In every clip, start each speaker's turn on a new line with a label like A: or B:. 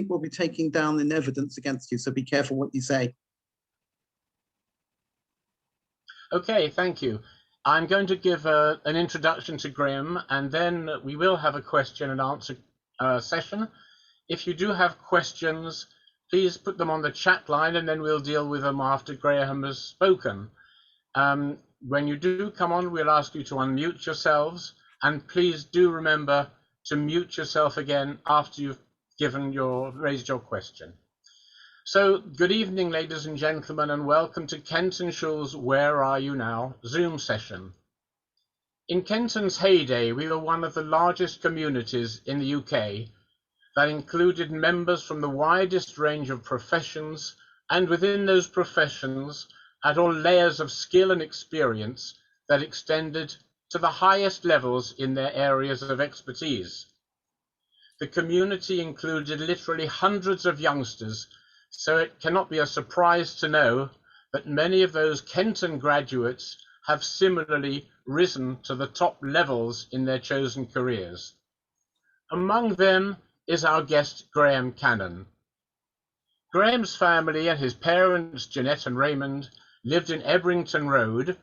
A: we'll be taking down in evidence against you, so be careful what you say.
B: Okay, thank you. I'm going to give an introduction to Grimm, and then we will have a question and answer session. If you do have questions, please put them on the chat line, and then we'll deal with them after Graham has spoken. When you do come on, we'll ask you to unmute yourselves, and please do remember to mute yourself again after you've raised your question. So, good evening, ladies and gentlemen, and welcome to Kenton Schul's Where Are You Now Zoom session. In Kenton's heyday, we were one of the largest communities in the UK that included members from the widest range of professions, and within those professions, at all layers of skill and experience that extended to the highest levels in their areas of expertise. The community included literally hundreds of youngsters, so it cannot be a surprise to know that many of those Kenton graduates have similarly risen to the top levels in their chosen careers. Among them is our guest, Graham Cannon. Graham's family and his parents, Jeanette and Raymond, lived in Ebrington Road,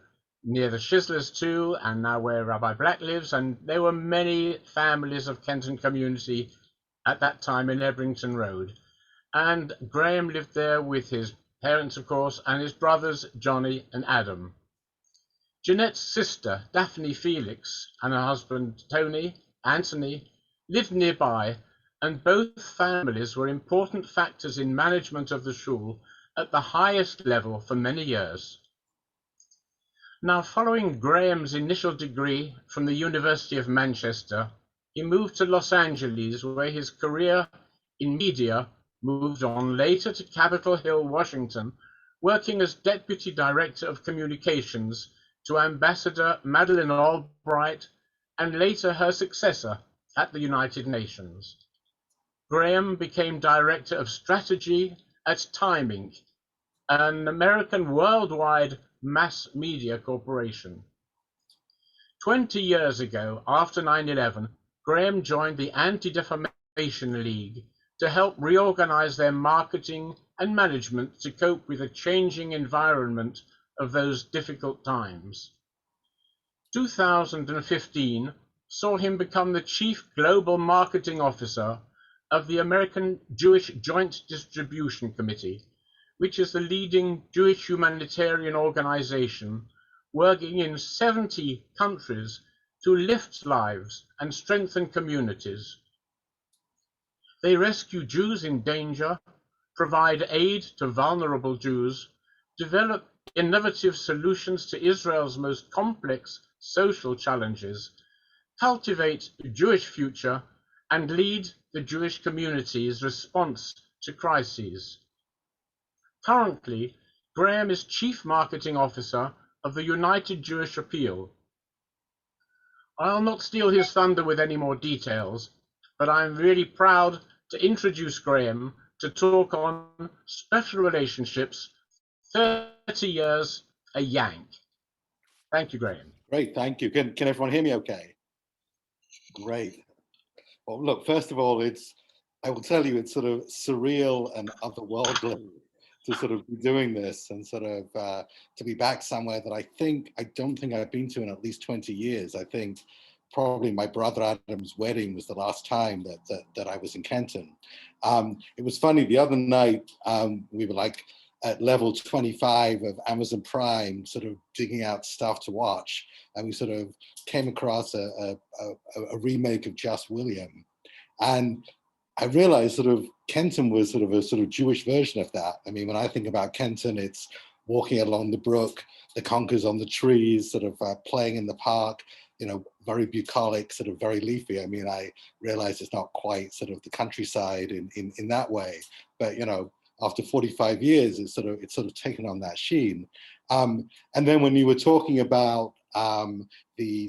B: near the Shislers too, and now where Rabbi Black lives, and there were many families of Kenton community at that time in Ebrington Road. And Graham lived there with his parents, of course, and his brothers, Johnny and Adam. Jeanette's sister, Daphne Felix, and her husband, Anthony, lived nearby, and both families were important factors in management of the shul at the highest level for many years. Now, following Graham's initial degree from the University of Manchester, he moved to Los Angeles, where his career in media moved on later to Capitol Hill, Washington, working as Deputy Director of Communications to Ambassador Madeleine Albright and later her successor at the United Nations. Graham became Director of Strategy at Time Inc., an American worldwide mass media corporation. 20 years ago, after 9/11, Graham joined the Anti Defamation League to help reorganize their marketing and management to cope with a changing environment of those difficult times. 2015 saw him become the Chief Global Marketing Officer of the American Jewish Joint Distribution Committee, which is the leading Jewish humanitarian organization working in 70 countries to lift lives and strengthen communities. They rescue Jews in danger, provide aid to vulnerable Jews, develop innovative solutions to Israel's most complex social challenges, cultivate a Jewish future, and lead the Jewish community's response to crises. Currently, Graham is Chief Marketing Officer of the United Jewish Appeal. I'll not steal his thunder with any more details, but I'm really proud to introduce Graham to talk on special relationships, 30 years, a Yank. Thank you, Graham.
C: Great, thank you. Can everyone hear me okay? Great. Well, look, first of all, I will tell you, it's sort of surreal and otherworldly to sort of be doing this and sort of to be back somewhere that I don't think I've been to in at least 20 years. I think probably my brother Adam's wedding was the last time that I was in Kenton. It was funny, the other night, we were like at level 25 of Amazon Prime, sort of digging out stuff to watch. And we sort of came across a remake of Just William. And I realized sort of Kenton was sort of a sort of Jewish version of that. I mean, when I think about Kenton, it's walking along the brook, the conkers on the trees, sort of playing in the park, you know, very bucolic, sort of very leafy. I mean, I realize it's not quite sort of the countryside in that way, but, you know, after 45 years, it's sort of taken on that sheen. And then when you were talking about the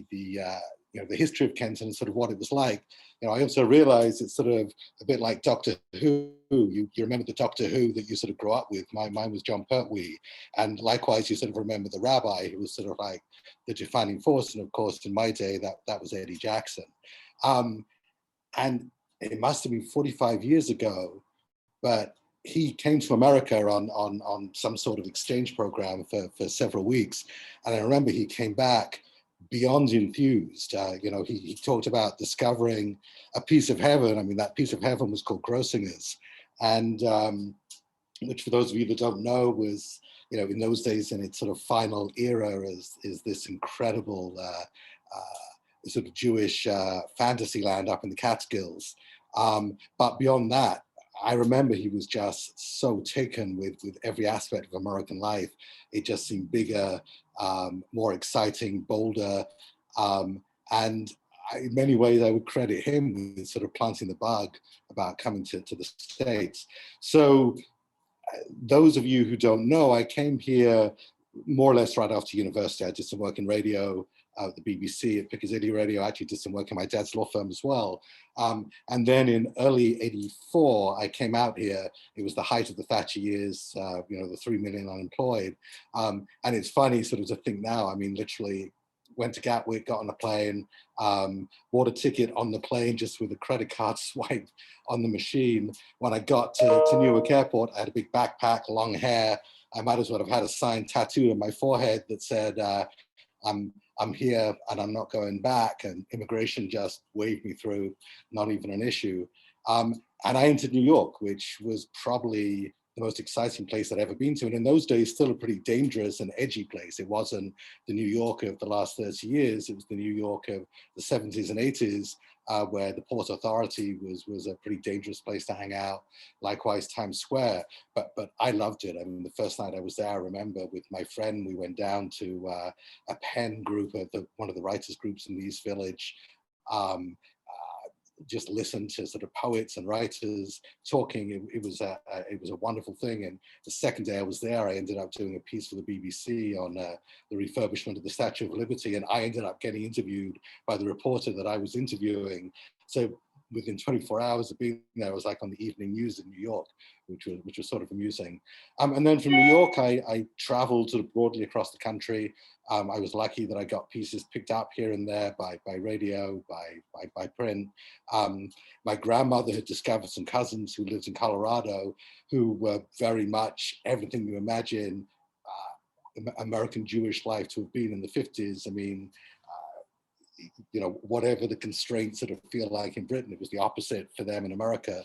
C: history of Kenton and sort of what it was like, you know, I also realized it's sort of a bit like Doctor Who. You remember the Doctor Who that you sort of grew up with. Mine was John Pertwee. And likewise, you sort of remember the Rabbi, who was sort of like the defining force. And of course, in my day, that was Eddie Jackson. And it must have been 45 years ago but he came to America on some sort of exchange program for several weeks. And I remember he came back beyond enthused. He talked about discovering a piece of heaven. I mean, that piece of heaven was called Grossinger's. And which, for those of you that don't know, was, in those days in its sort of final era, is this incredible sort of Jewish fantasy land up in the Catskills. But beyond that, I remember he was just so taken with every aspect of American life. It just seemed bigger, more exciting, bolder. And in many ways, I would credit him with sort of planting the bug about coming to the States. So those of you who don't know, I came here more or less right after university. I did some work in radio, the BBC, at Piccadilly Radio. I actually did some work in my dad's law firm as well. And then in early '84, I came out here. It was the height of the Thatcher years, the 3 million unemployed. And it's funny sort of to think now, I mean, literally went to Gatwick, got on a plane, bought a ticket on the plane just with a credit card swipe on the machine. When I got to Newark Airport, I had a big backpack, long hair. I might as well have had a signed tattoo on my forehead that said, I'm here and I'm not going back. And immigration just waved me through, not even an issue. And I entered New York, which was probably the most exciting place I'd ever been to. And in those days, still a pretty dangerous and edgy place. It wasn't the New York of the last 30 years. It was the New York of the 70s and 80s, where the Port Authority was a pretty dangerous place to hang out. Likewise, Times Square. But I loved it. I mean, the first night I was there, I remember with my friend, we went down to a pen group, one of the writers groups in the East Village. Just listened to sort of poets and writers talking. It was a wonderful thing. And the second day I was there, I ended up doing a piece for the BBC on the refurbishment of the Statue of Liberty, and I ended up getting interviewed by the reporter that I was interviewing. So within 24 hours of being there, I was like on the evening news in New York, which was sort of amusing. And then from New York, I traveled sort of broadly across the country. I was lucky that I got pieces picked up here and there by radio, by print. My grandmother had discovered some cousins who lived in Colorado who were very much everything you imagine American Jewish life to have been in the 50s. I mean, whatever the constraints sort of feel like in Britain, it was the opposite for them in America.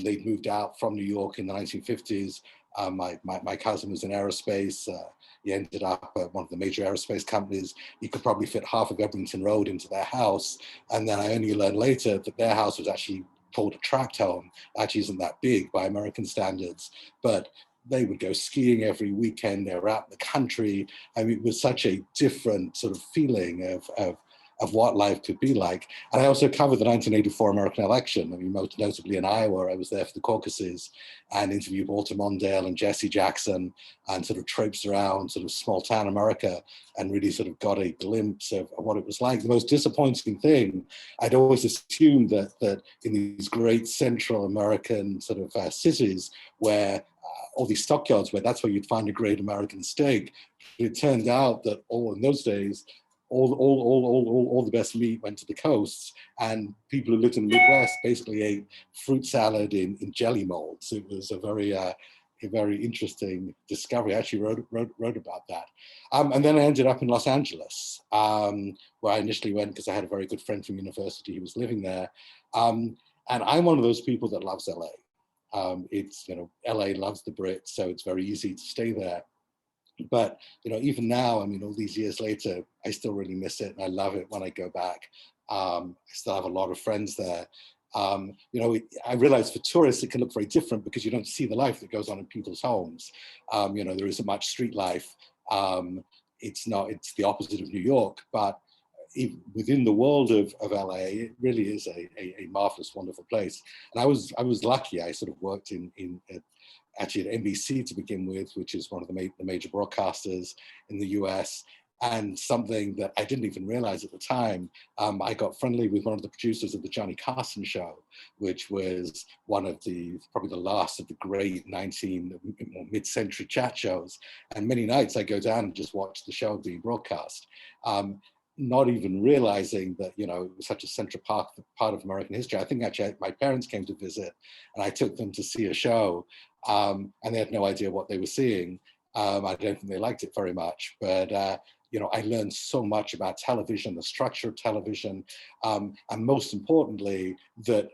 C: They'd moved out from New York in the 1950s. My cousin was in aerospace. He ended up at one of the major aerospace companies. He could probably fit half of Ebrington Road into their house. And then I only learned later that their house was actually called a tract home. Actually isn't that big by American standards, but they would go skiing every weekend. They were out in the country. I mean, it was such a different sort of feeling of what life could be like. And I also covered the 1984 American election. I mean, most notably in Iowa, I was there for the caucuses and interviewed Walter Mondale and Jesse Jackson and sort of traipsed around sort of small town America and really sort of got a glimpse of what it was like. The most disappointing thing, I'd always assumed that in these great Central American sort of cities where all these stockyards, where that's where you'd find a great American steak, it turned out that in those days, all the best meat went to the coasts, and people who lived in the Midwest basically ate fruit salad in jelly molds. It was a very interesting discovery. I actually wrote about that. And then I ended up in Los Angeles, where I initially went because I had a very good friend from university who was living there. And I'm one of those people that loves LA. LA loves the Brits, so it's very easy to stay there. But even now, I mean, all these years later, I still really miss it, and I love it when I go back. I still have a lot of friends there. I realize for tourists it can look very different because you don't see the life that goes on in people's homes. There isn't much street life. It's the opposite of New York, but within the world of LA, it really is a marvelous, wonderful place. And I was lucky. I sort of worked actually at NBC to begin with, which is one of the major broadcasters in the US. And something that I didn't even realize at the time, I got friendly with one of the producers of the Johnny Carson show, which was one of probably the last of the great mid-century chat shows. And many nights I go down and just watch the show being broadcast. not even realizing that, you know, it was such a central part of American history. I think actually my parents came to visit and I took them to see a show, and they had no idea what they were seeing. I don't think they liked it very much, but you know, I learned so much about television, the structure of television, and most importantly, that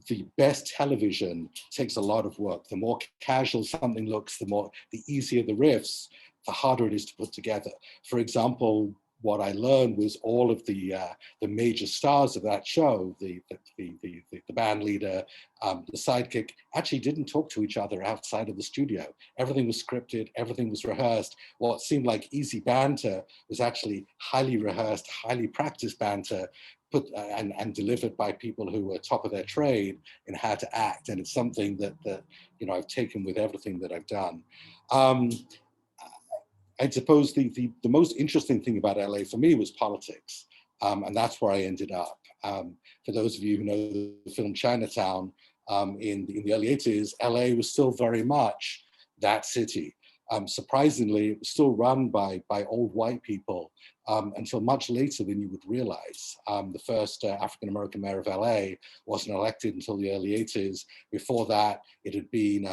C: the best television takes a lot of work. The more casual something looks, the easier the riffs, the harder it is to put together. For example, what I learned was all of the major stars of that show, the band leader, the sidekick, actually didn't talk to each other outside of the studio. Everything was scripted, everything was rehearsed. What seemed like easy banter was actually highly rehearsed, highly practiced banter, put and delivered by people who were top of their trade in how to act. And it's something that you know, I've taken with everything that I've done. I suppose the most interesting thing about LA for me was politics, and that's where I ended up. For those of you who know the film Chinatown, in the early 80s, LA was still very much that city. Surprisingly, it was still run by old white people until much later than you would realize. The first African-American mayor of LA wasn't elected until the early 80s. Before that, it had been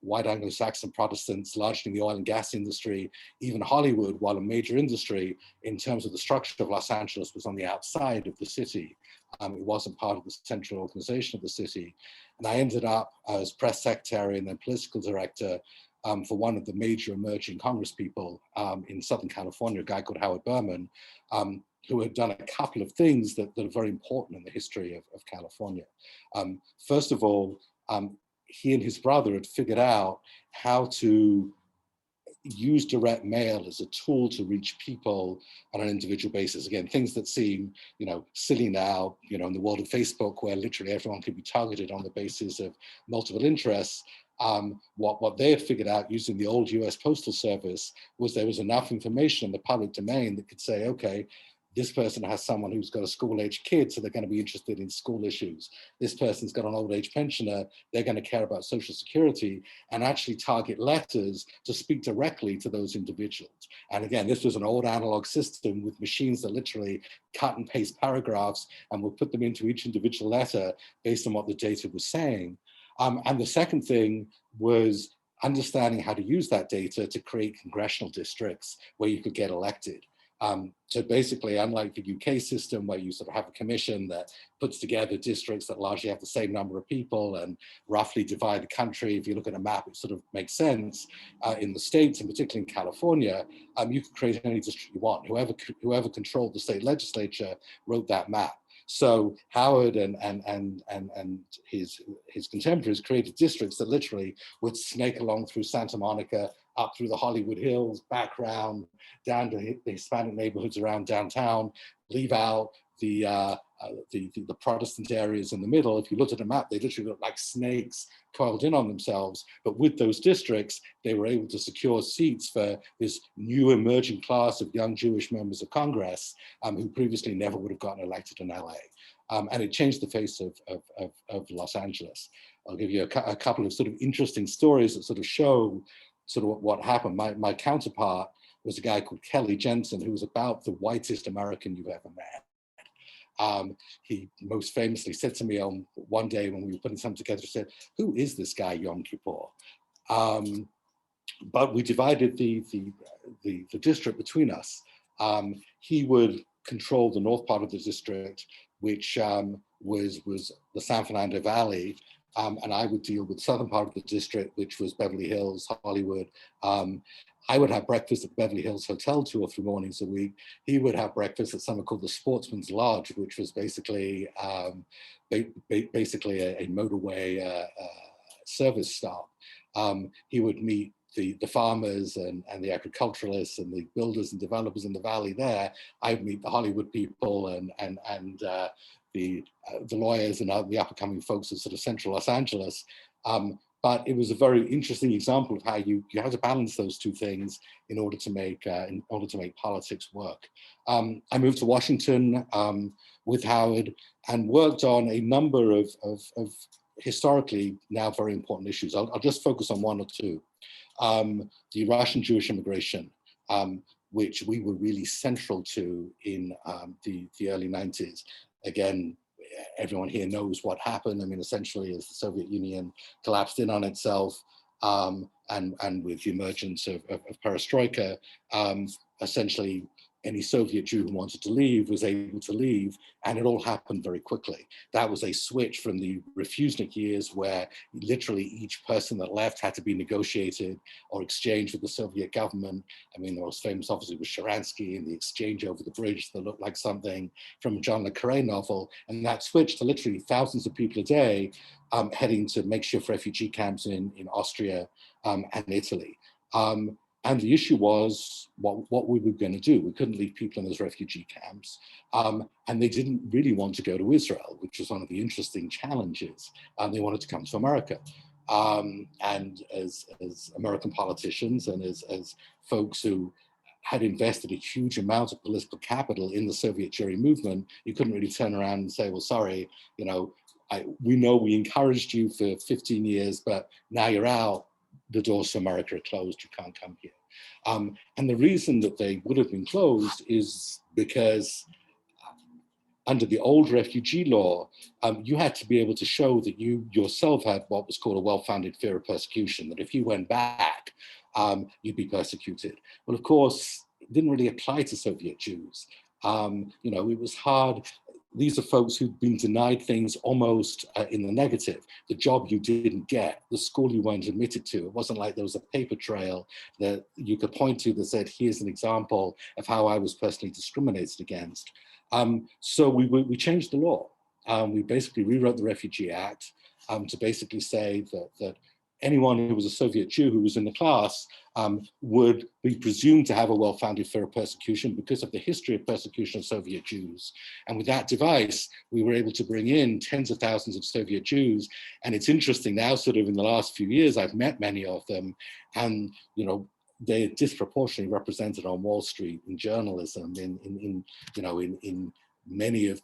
C: white Anglo-Saxon Protestants, largely in the oil and gas industry. Even Hollywood, while a major industry in terms of the structure of Los Angeles, was on the outside of the city. It wasn't part of the central organization of the city. And I ended up as press secretary and then political director for one of the major emerging congresspeople in Southern California, a guy called Howard Berman, who had done a couple of things that are very important in the history of California. First of all, he and his brother had figured out how to use direct mail as a tool to reach people on an individual basis. Again, things that seem, you know, silly now, you know, in the world of Facebook, where literally everyone can be targeted on the basis of multiple interests. What they had figured out using the old US Postal Service was there was enough information in the public domain that could say, okay, this person has someone who's got a school-age kid, so they're going to be interested in school issues. This person's got an old-age pensioner, they're going to care about Social Security, and actually target letters to speak directly to those individuals. And again, this was an old analog system with machines that literally cut and paste paragraphs and would put them into each individual letter based on what the data was saying. And the second thing was understanding how to use that data to create congressional districts where you could get elected. So basically, unlike the UK system where you sort of have a commission that puts together districts that largely have the same number of people and roughly divide the country, if you look at a map, it sort of makes sense. In the States, and particularly in California, you could create any district you want. Whoever controlled the state legislature wrote that map. So Howard and his contemporaries created districts that literally would snake along through Santa Monica, up through the Hollywood Hills, back round, down to the Hispanic neighborhoods around downtown, leave out the Protestant areas in the middle. If you looked at a map, they literally looked like snakes coiled in on themselves. But with those districts, they were able to secure seats for this new emerging class of young Jewish members of Congress who previously never would have gotten elected in LA. And it changed the face of Los Angeles. I'll give you a couple of sort of interesting stories that sort of show sort of what happened. My counterpart was a guy called Kelly Jensen, who was about the whitest American you've ever met. He most famously said to me on one day when we were putting something together, he said, "Who is this guy Yom Kippur?" But we divided the district between us. He would control the north part of the district, which was the San Fernando Valley, and I would deal with the southern part of the district, which was Beverly Hills, Hollywood. I would have breakfast at Beverly Hills Hotel 2 or 3 mornings a week. He would have breakfast at something called the Sportsman's Lodge, which was basically basically a motorway service stop. He would meet the farmers and the agriculturalists and the builders and developers in the valley there. I would meet the Hollywood people and the lawyers and the up-and-coming folks of sort of central Los Angeles. But it was a very interesting example of how you have to balance those two things in order to make politics work. I moved to Washington with Howard and worked on a number of historically now very important issues. I'll just focus on one or two. The Russian Jewish immigration. which we were really central to in the early 90s. Again, everyone here knows what happened. I mean, essentially, as the Soviet Union collapsed in on itself, and with the emergence of perestroika, essentially any Soviet Jew who wanted to leave was able to leave, and it all happened very quickly. That was a switch from the refusnik years, where literally each person that left had to be negotiated or exchanged with the Soviet government. I mean, the most famous obviously was Sharansky and the exchange over the bridge that looked like something from a John le Carré novel, and that switched to literally thousands of people a day heading to makeshift refugee camps in Austria and Italy. And the issue was what we were going to do. We couldn't leave people in those refugee camps. And they didn't really want to go to Israel, which was one of the interesting challenges. They wanted to come to America. And as American politicians and as folks who had invested a huge amount of political capital in the Soviet Jewry movement, you couldn't really turn around and say, well, sorry, you know, we know we encouraged you for 15 years, but now you're out. The doors to America are closed, you can't come here. And the reason that they would have been closed is because under the old refugee law, you had to be able to show that you yourself had what was called a well-founded fear of persecution, that if you went back, you'd be persecuted. Well, of course, it didn't really apply to Soviet Jews. You know, it was hard. These are folks who'd been denied things almost in the negative. The job you didn't get, the school you weren't admitted to. It wasn't like there was a paper trail that you could point to that said, here's an example of how I was personally discriminated against. So we changed the law. We basically rewrote the Refugee Act to basically say that anyone who was a Soviet Jew who was in the class would be presumed to have a well-founded fear of persecution because of the history of persecution of Soviet Jews. And with that device, we were able to bring in tens of thousands of Soviet Jews. And it's interesting now, sort of in the last few years, I've met many of them, and you know, they're disproportionately represented on Wall Street in journalism, in many of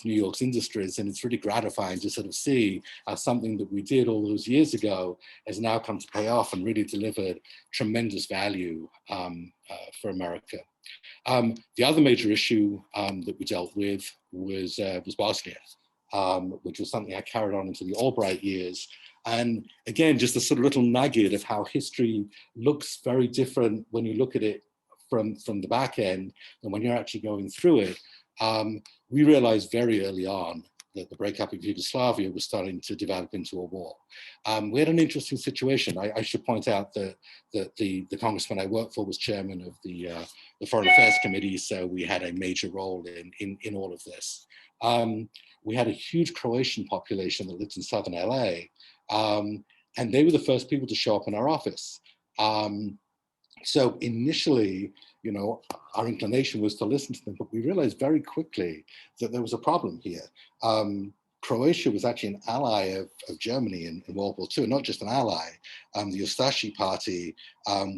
C: New York's industries, and it's really gratifying to sort of see how something that we did all those years ago has now come to pay off and really delivered tremendous value for America. The other major issue that we dealt with was Bosnia, which was something I carried on into the Albright years. And again, just a sort of little nugget of how history looks very different when you look at it from the back end than when you're actually going through it. We realized very early on that the breakup of Yugoslavia was starting to develop into a war. We had an interesting situation. I should point out that the congressman I worked for was chairman of the Foreign Affairs Committee, so we had a major role in all of this. We had a huge Croatian population that lived in southern LA, and they were the first people to show up in our office. So initially, you know, our inclination was to listen to them, but we realized very quickly that there was a problem here. Croatia was actually an ally of Germany in World War II, not just an ally. The Ustashi Party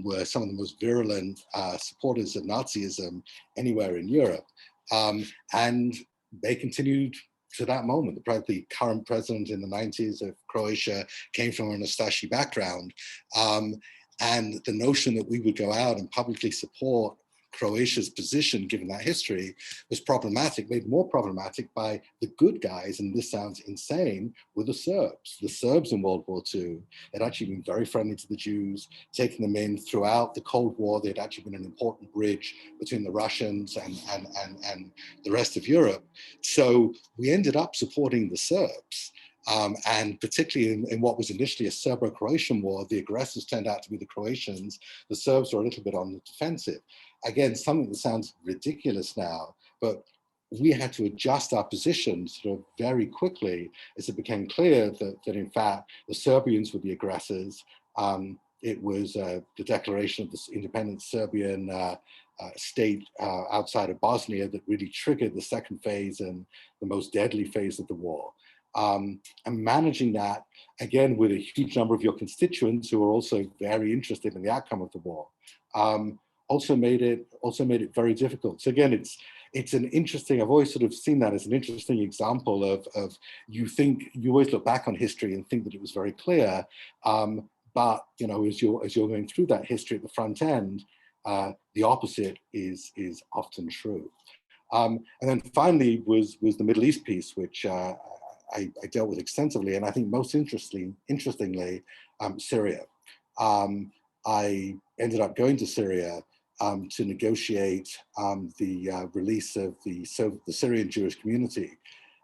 C: were some of the most virulent supporters of Nazism anywhere in Europe. And they continued to that moment. The current president in the 90s of Croatia came from an Ustashi background. And the notion that we would go out and publicly support Croatia's position, given that history, was problematic, made more problematic by the good guys, and this sounds insane, were the Serbs. The Serbs in World War II had actually been very friendly to the Jews, taking them in throughout the Cold War. They'd actually been an important bridge between the Russians and the rest of Europe. So we ended up supporting the Serbs. And particularly in what was initially a Serbo-Croatian war, the aggressors turned out to be the Croatians. The Serbs were a little bit on the defensive. Again, something that sounds ridiculous now, but we had to adjust our position sort of very quickly as it became clear that in fact, the Serbians were the aggressors. It was the declaration of the independent Serbian state outside of Bosnia that really triggered the second phase and the most deadly phase of the war. And managing that, again, with a huge number of your constituents who are also very interested in the outcome of the war, also made it very difficult. So again, it's an interesting, I've always sort of seen that as an interesting example of you always look back on history and think that it was very clear, but you know, as you're going through that history at the front end, the opposite is often true. And then finally was the Middle East piece, which I dealt with extensively, and I think most interestingly, Syria. I ended up going to Syria to negotiate the release of the Syrian Jewish community.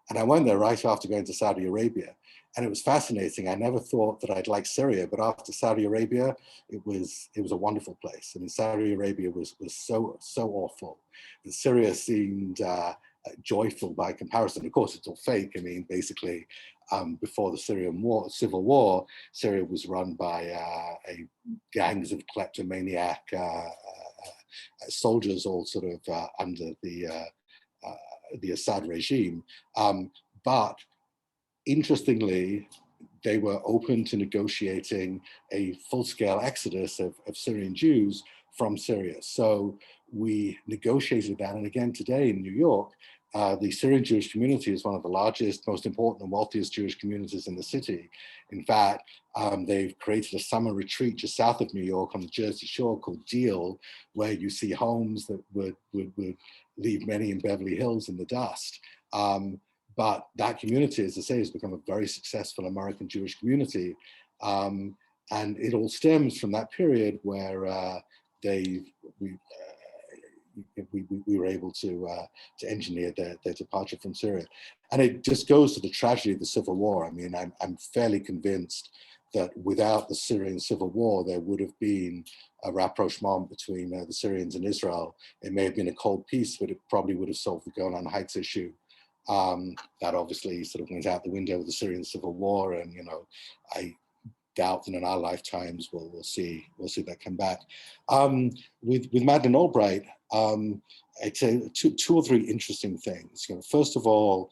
C: And I went there right after going to Saudi Arabia. And it was fascinating. I never thought that I'd like Syria, but after Saudi Arabia, it was a wonderful place. I mean, Saudi Arabia was so awful. And Syria seemed joyful by comparison. Of course, it's all fake. I mean, basically, before the civil war, Syria was run by gangs of kleptomaniac soldiers, all sort of under the Assad regime. But interestingly, they were open to negotiating a full-scale exodus of Syrian Jews from Syria. So we negotiated that. And again, today in New York, the Syrian Jewish community is one of the largest, most important and wealthiest Jewish communities in the city. In fact, they've created a summer retreat just south of New York on the Jersey Shore called Deal, where you see homes that would leave many in Beverly Hills in the dust. But that community, as I say, has become a very successful American Jewish community. And it all stems from that period where we were able to engineer their departure from Syria. And it just goes to the tragedy of the civil war. I mean, I'm fairly convinced that without the Syrian civil war, there would have been a rapprochement between the Syrians and Israel. It may have been a cold peace, but it probably would have solved the Golan Heights issue. That obviously sort of went out the window with the Syrian civil war, and I doubt that in our lifetimes we'll see that come back. With Madeleine Albright, I'd say two or three interesting things. First of all,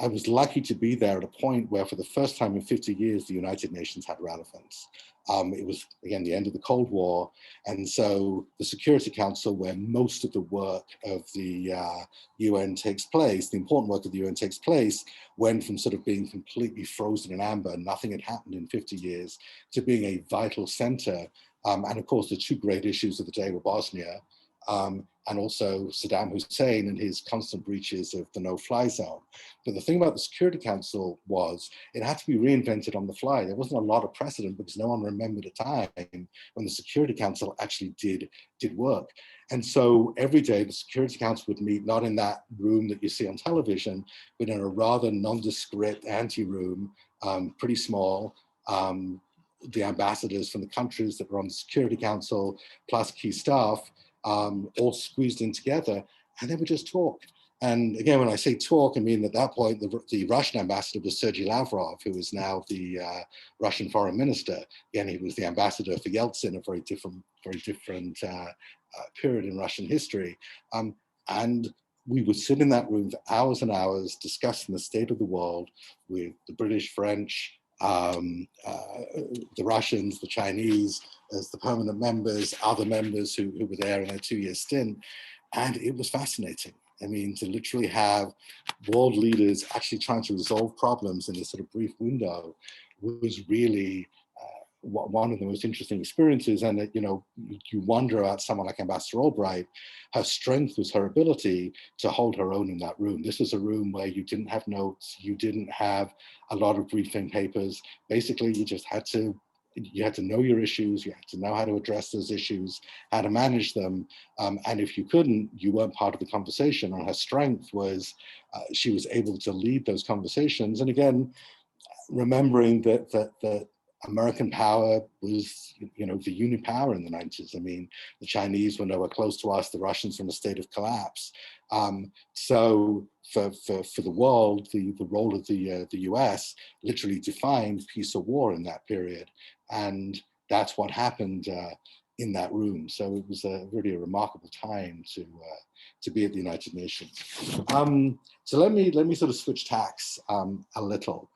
C: I was lucky to be there at a point where, for the first time in 50 years, the United Nations had relevance. It was, again, the end of the Cold War. And so the Security Council, where most of the work of the UN takes place, the important work of the UN takes place, went from sort of being completely frozen in amber, nothing had happened in 50 years, to being a vital center. And of course, the two great issues of the day were Bosnia, and also Saddam Hussein and his constant breaches of the no-fly zone. But the thing about the Security Council was it had to be reinvented on the fly. There wasn't a lot of precedent because no one remembered a time when the Security Council actually did work. And so every day the Security Council would meet not in that room that you see on television, but in a rather nondescript ante-room, pretty small. The ambassadors from the countries that were on the Security Council, plus key staff, all squeezed in together, and they would just talk. And again, when I say talk, I mean at that point, the Russian ambassador was Sergei Lavrov, who is now the Russian foreign minister. Again, he was the ambassador for Yeltsin, a very different period in Russian history. And we would sit in that room for hours and hours discussing the state of the world with the British, French, the Russians, the Chinese, as the permanent members, other members who were there in a 2-year stint. And it was fascinating. I mean, to literally have world leaders actually trying to resolve problems in this sort of brief window was really one of the most interesting experiences. And you wonder about someone like Ambassador Albright. Her strength was her ability to hold her own in that room. This was a room where you didn't have notes, you didn't have a lot of briefing papers. Basically, you just had to know your issues, you had to know how to address those issues, how to manage them. And if you couldn't, you weren't part of the conversation. And her strength was she was able to lead those conversations. And again, remembering that American power was, the unipower in the 90s. I mean, the Chinese were nowhere close to us, the Russians were in a state of collapse. So for the world, the role of the US literally defined peace or war in that period. And that's what happened in that room. So it was really a remarkable time to be at the United Nations. So let me sort of switch tacks a little.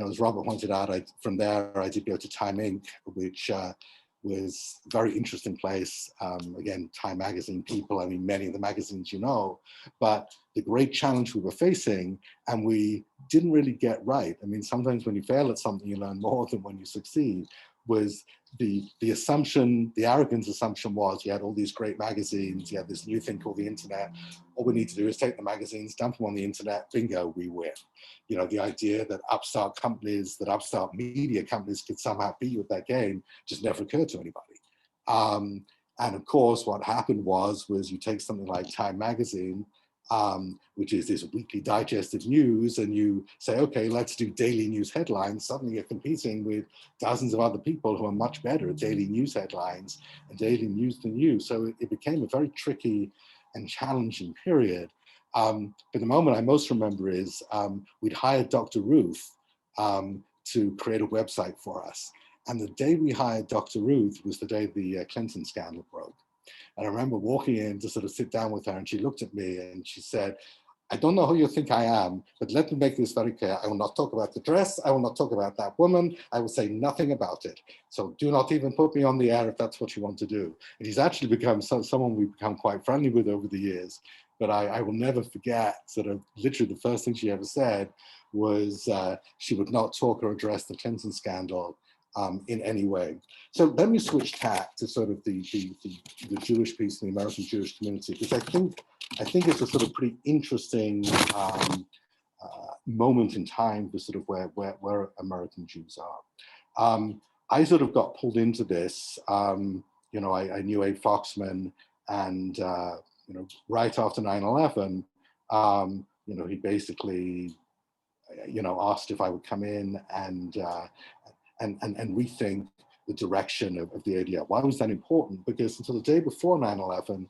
C: As Robert pointed out, from there I did go to Time Inc., which was a very interesting place. Again, Time magazine people, I mean, many of the magazines but the great challenge we were facing, and we didn't really get right. I mean, sometimes when you fail at something, you learn more than when you succeed, was the assumption, the arrogant assumption was you had all these great magazines, you had this new thing called the internet. All we need to do is take the magazines, dump them on the internet, bingo, we win. You know, the idea that upstart companies, that upstart media companies could somehow beat you at that game just never occurred to anybody. And of course, what happened was you take something like Time magazine, which is this weekly digest of news, and you say, okay, let's do daily news headlines. Suddenly you're competing with dozens of other people who are much better at daily news headlines and daily news than you. So it became a very tricky and challenging period. But the moment I most remember is we'd hired Dr. Ruth to create a website for us. And the day we hired Dr. Ruth was the day the Clinton scandal broke. And I remember walking in to sort of sit down with her, and she looked at me and she said, I don't know who you think I am, but let me make this very clear. I will not talk about the dress. I will not talk about that woman. I will say nothing about it. So do not even put me on the air if that's what you want to do. And he's actually become someone we've become quite friendly with over the years. But I will never forget sort of literally the first thing she ever said was she would not talk or address the Clinton scandal in any way. So let me switch tack to sort of the Jewish piece in the American Jewish community, because I think it's a sort of pretty interesting moment in time for sort of where American Jews are. I sort of got pulled into this. You know, I knew Abe Foxman, and you know, right after 9/11, you know, he basically, you know, asked if I would come in and rethink the direction of the ADL. Why was that important? Because until the day before 9/11,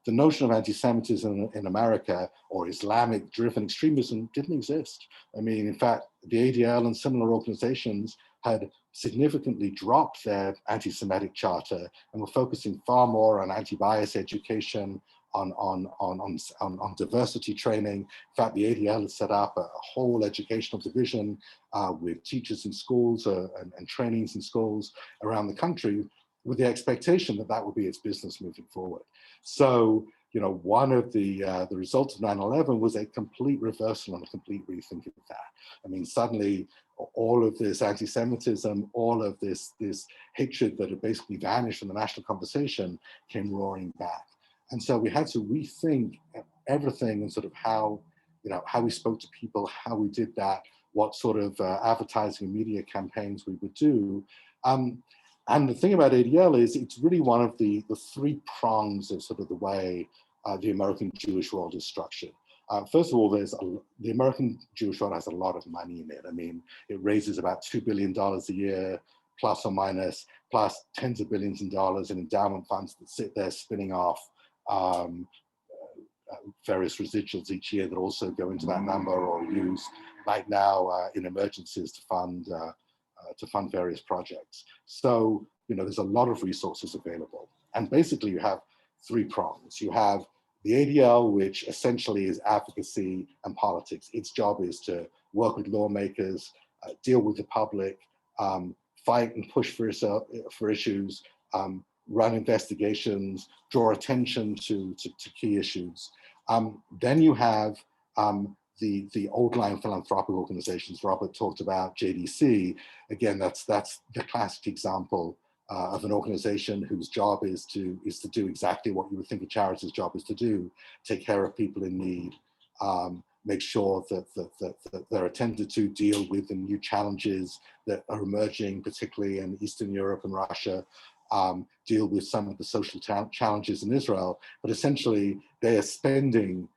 C: the notion of anti-Semitism in America or Islamic-driven extremism didn't exist. I mean, in fact, the ADL and similar organizations had significantly dropped their anti-Semitic charter and were focusing far more on anti-bias education, on diversity training. In fact, the ADL has set up a whole educational division with teachers in schools and trainings in schools around the country, with the expectation that that would be its business moving forward. So, you know, one of the results of 9/11 was a complete reversal and a complete rethinking of that. I mean, suddenly all of this anti-Semitism, all of this hatred that had basically vanished from the national conversation came roaring back. And so we had to rethink everything and sort of how, you know, how we spoke to people, how we did that, what sort of advertising and media campaigns we would do. And the thing about ADL is it's really one of the three prongs of sort of the way the American Jewish world is structured. First of all, the American Jewish world has a lot of money in it. I mean, it raises about $2 billion a year, plus or minus, plus tens of billions of dollars in endowment funds that sit there spinning off various residuals each year that also go into that number or use right now in emergencies to fund various projects. So, you know, there's a lot of resources available. And basically you have three prongs. You have the ADL, which essentially is advocacy and politics. Its job is to work with lawmakers, deal with the public, fight and push for issues, run investigations, draw attention to key issues. Then you have the old line philanthropic organizations. Robert talked about JDC. Again, that's the classic example of an organization whose job is to do exactly what you would think a charity's job is to do: take care of people in need, make sure that they're attended to, deal with the new challenges that are emerging, particularly in Eastern Europe and Russia, deal with some of the social challenges in Israel. But essentially, they are spending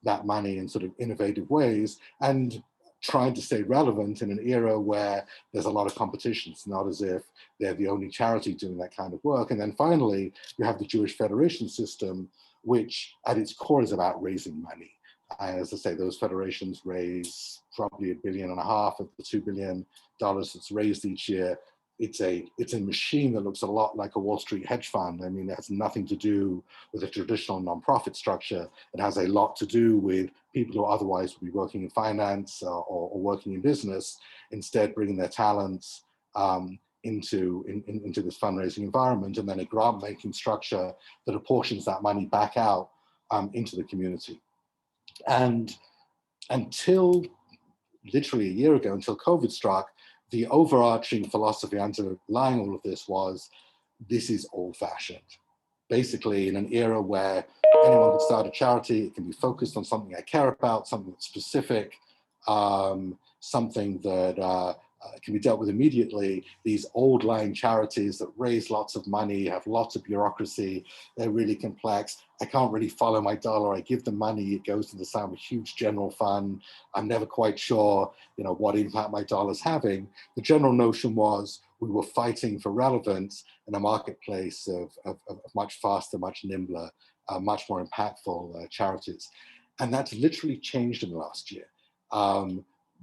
C: that money in sort of innovative ways and trying to stay relevant in an era where there's a lot of competition. It's not as if they're the only charity doing that kind of work. And then finally, you have the Jewish Federation system, which at its core is about raising money. As I say, those federations raise probably $1.5 billion of the $2 billion that's raised each year. It's a machine that looks a lot like a Wall Street hedge fund. I mean, it has nothing to do with a traditional nonprofit structure. It has a lot to do with people who otherwise would be working in finance or working in business, instead bringing their talents into this fundraising environment, and then a grant-making structure that apportions that money back out into the community. And until literally a year ago, until COVID struck, the overarching philosophy underlying all of this was, this is old-fashioned. Basically, in an era where anyone can start a charity, it can be focused on something I care about, something that's specific, something that can be dealt with immediately. These old-line charities that raise lots of money, have lots of bureaucracy, they're really complex. I can't really follow my dollar. I give them money, it goes into some huge general fund. I'm never quite sure, what impact my dollar's having. The general notion was we were fighting for relevance in a marketplace of much faster, much nimbler, much more impactful charities. And that's literally changed in the last year.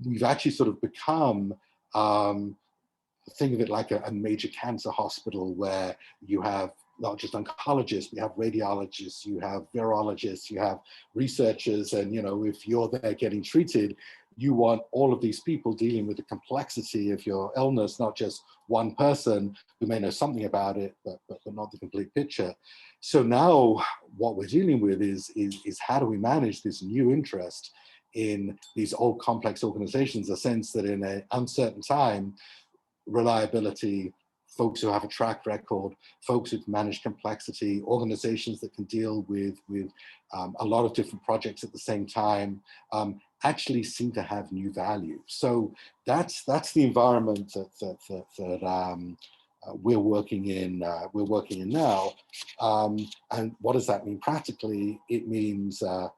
C: We've actually sort of become, think of it like a major cancer hospital where you have not just oncologists, we have radiologists, you have virologists, you have researchers, and if you're there getting treated, you want all of these people dealing with the complexity of your illness, not just one person who may know something about it, but not the complete picture. So now what we're dealing with is how do we manage this new interest in these old complex organizations, a sense that in an uncertain time, reliability, folks who have a track record, folks who can manage complexity, organizations that can deal with a lot of different projects at the same time, actually seem to have new value. So that's the environment that we're working in now. And what does that mean practically? It means that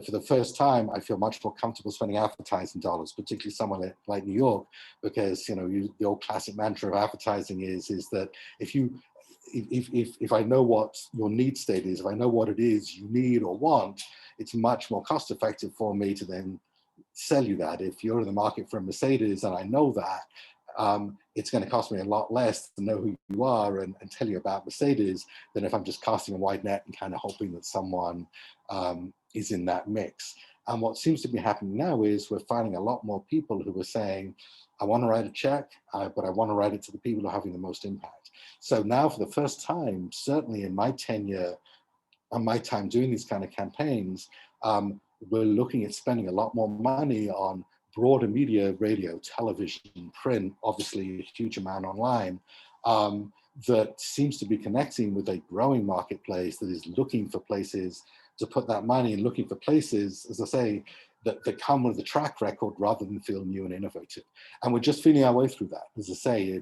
C: for the first time, I feel much more comfortable spending advertising dollars, particularly somewhere like New York, because the old classic mantra of advertising is that if I know what your need state is, if I know what it is you need or want, it's much more cost effective for me to then sell you that. If you're in the market for a Mercedes and I know that, it's going to cost me a lot less to know who you are and tell you about Mercedes than if I'm just casting a wide net and kind of hoping that someone is in that mix. And what seems to be happening now is we're finding a lot more people who are saying, I want to write a check, but I want to write it to the people who are having the most impact. So now for the first time, certainly in my tenure and my time doing these kind of campaigns, we're looking at spending a lot more money on broader media, radio, television, print, obviously a huge amount online, that seems to be connecting with a growing marketplace that is looking for places to put that money and looking for places, as I say, that come with the track record rather than feel new and innovative. And we're just feeling our way through that. As I say,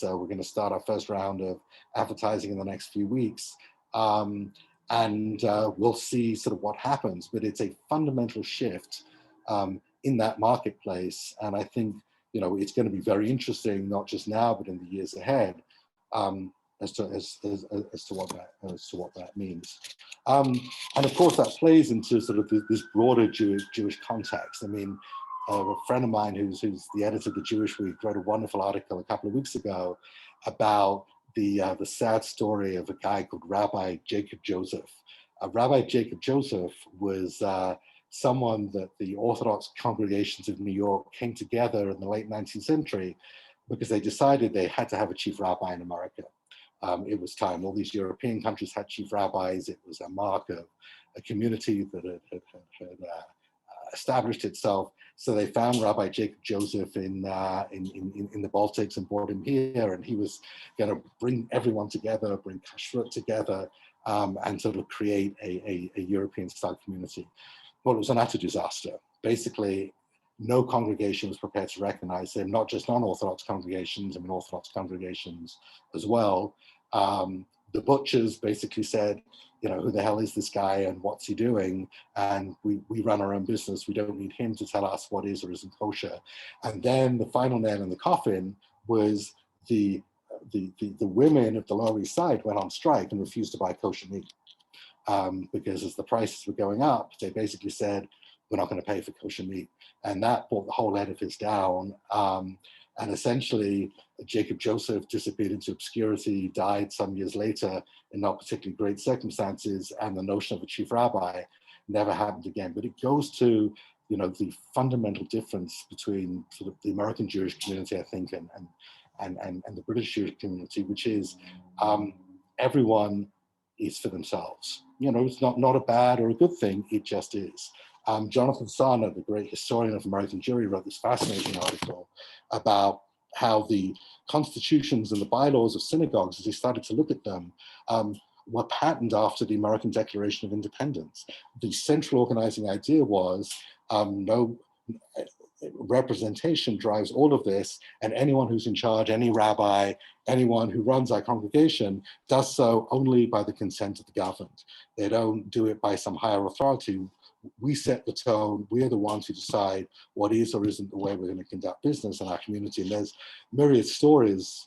C: we're going to start our first round of advertising in the next few weeks. And we'll see sort of what happens, but it's a fundamental shift in that marketplace. And I think, it's going to be very interesting, not just now, but in the years ahead, as to what that means. And of course, that plays into sort of this broader Jewish context. I mean, a friend of mine who's the editor of the Jewish Week wrote a wonderful article a couple of weeks ago about the sad story of a guy called Rabbi Jacob Joseph. Rabbi Jacob Joseph was someone that the Orthodox congregations of New York came together in the late 19th century because they decided they had to have a chief rabbi in America. It was time. All these European countries had chief rabbis. It was a mark of a community that had established itself. So they found Rabbi Jacob Joseph in the Baltics and brought him here, and he was going to bring everyone together, bring kashrut together, and sort of create a European-style community. Well, it was an utter disaster. Basically, no congregation was prepared to recognize him, not just non-Orthodox congregations, I mean Orthodox congregations as well. The butchers basically said, who the hell is this guy and what's he doing? And we run our own business. We don't need him to tell us what is or isn't kosher. And then the final nail in the coffin was the women of the Lower East Side went on strike and refused to buy kosher meat. Because as the prices were going up, they basically said, we're not going to pay for kosher meat. And that brought the whole edifice down. And essentially, Jacob Joseph disappeared into obscurity, died some years later in not particularly great circumstances, and the notion of a chief rabbi never happened again. But it goes to, the fundamental difference between sort of the American Jewish community, I think, and the British Jewish community, which is everyone is for themselves. It's not a bad or a good thing, it just is. Jonathan Sarna, the great historian of American Jewry, wrote this fascinating article about how the constitutions and the bylaws of synagogues, as they started to look at them, were patterned after the American Declaration of Independence. The central organizing idea was no representation drives all of this, and anyone who's in charge, any rabbi, anyone who runs our congregation, does so only by the consent of the governed. They don't do it by some higher authority. We set the tone. We're the ones who decide what is or isn't the way we're going to conduct business in our community. And there's myriad stories,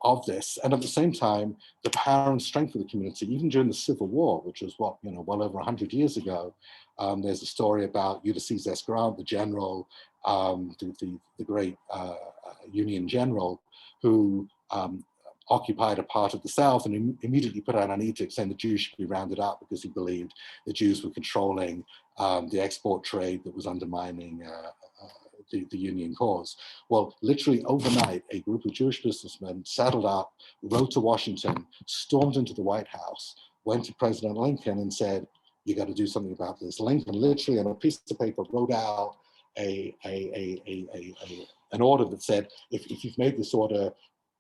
C: of this. And at the same time, the power and strength of the community, even during the Civil War, which was well over 100 years ago. There's a story about Ulysses S. Grant, the general, the great Union general, who occupied a part of the South and immediately put out an edict saying the Jews should be rounded up because he believed the Jews were controlling the export trade that was undermining the Union cause. Well, literally overnight, a group of Jewish businessmen saddled up, rode to Washington, stormed into the White House, went to President Lincoln and said, "You got to do something about this." Lincoln literally on a piece of paper wrote out an order that said, if you've made this order,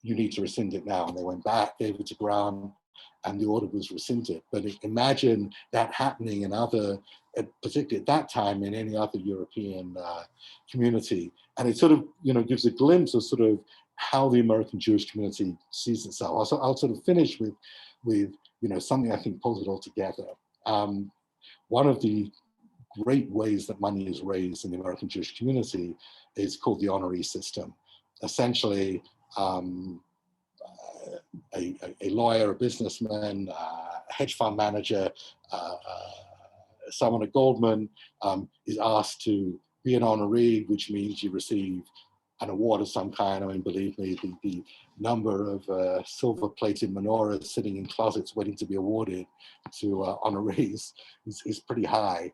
C: you need to rescind it now. And they went back, gave it to Grant, and the order was rescinded. But imagine that happening in other, particularly at that time, in any other European community. And it sort of, gives a glimpse of sort of how the American Jewish community sees itself. I'll sort of finish with something I think pulls it all together. One of the great ways that money is raised in the American Jewish community is called the honoree system. Essentially, a lawyer, a businessman, a hedge fund manager, someone at Goldman is asked to be an honoree, which means you receive an award of some kind. I mean, believe me, the number of silver-plated menorahs sitting in closets waiting to be awarded to honorees is pretty high.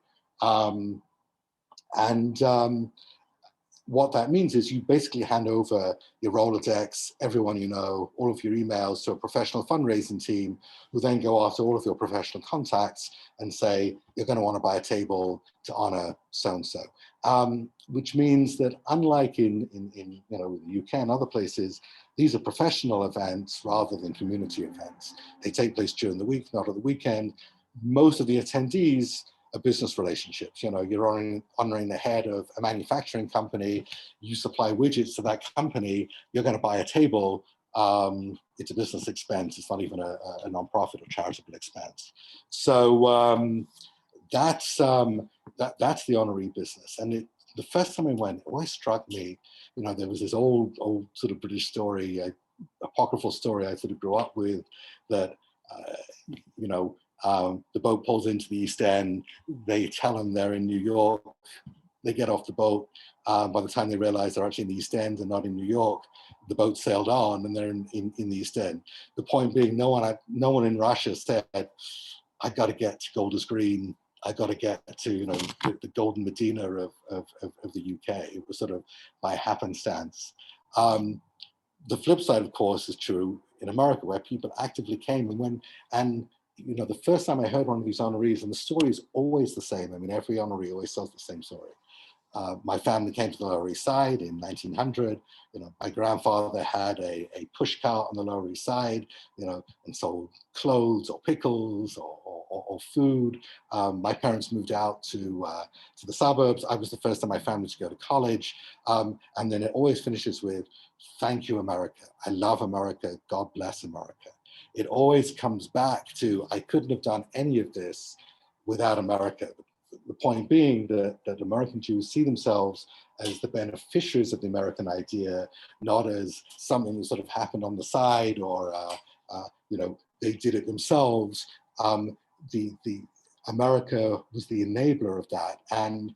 C: What that means is you basically hand over your Rolodex, everyone you know, all of your emails to a professional fundraising team who then go after all of your professional contacts and say, you're going to want to buy a table to honor so-and-so. Which means that unlike in the UK and other places, these are professional events rather than community events. They take place during the week, not at the weekend. Most of the attendees are business relationships. You're honoring the head of a manufacturing company, you supply widgets to that company, you're going to buy a table, it's a business expense, it's not even a non-profit or charitable expense. So that's the honoree business. And the first time I went, it always struck me, there was this old sort of British story, apocryphal story I sort of grew up with, that, the boat pulls into the East End, they tell them they're in New York, they get off the boat, by the time they realize they're actually in the East End and not in New York, the boat sailed on and they're in the East End. The point being, no one in Russia said, I got to get to Golders Green, I got to get to the Golden Medina of the UK. It was sort of by happenstance. The flip side, of course, is true in America, where people actively came and went. And the first time I heard one of these honorees, and the story is always the same. I mean, every honoree always tells the same story. My family came to the Lower East Side in 1900. My grandfather had a push cart on the Lower East Side, and sold clothes or pickles or food. My parents moved out to the suburbs. I was the first in my family to go to college. And then it always finishes with, thank you, America. I love America. God bless America. It always comes back to, I couldn't have done any of this without America. The point being that American Jews see themselves as the beneficiaries of the American idea, not as something that sort of happened on the side or, they did it themselves. The America was the enabler of that. And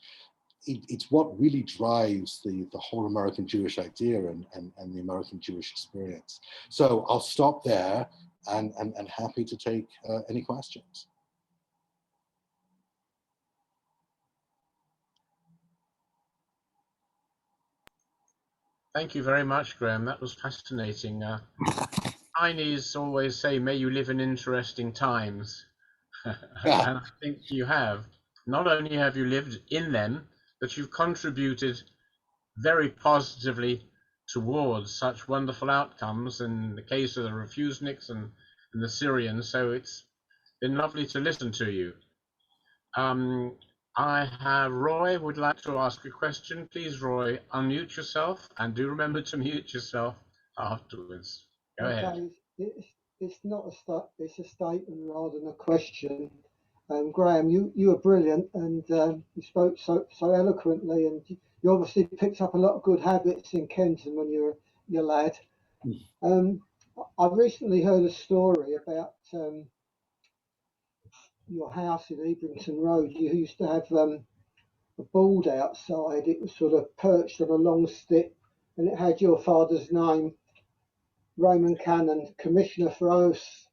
C: it's what really drives the whole American Jewish idea and the American Jewish experience. So I'll stop there and happy to take any questions.
B: Thank you very much, Graham. That was fascinating. Chinese always say, may you live in interesting times. And I think you have. Not only have you lived in them, but you've contributed very positively towards such wonderful outcomes in the case of the refuseniks and the Syrians. So it's been lovely to listen to you. I have Roy would like to ask a question. Please, Roy, unmute yourself and do remember to mute yourself afterwards. Go ahead.
D: It's not it's a statement rather than a question. Graham, you were brilliant, and you spoke so eloquently, and you obviously picked up a lot of good habits in Kenton when you were your lad. I recently heard a story about your house in Ebrington Road. You used to have a board outside. It was sort of perched on a long stick, and it had your father's name, Roman Canon, Commissioner for Oaths.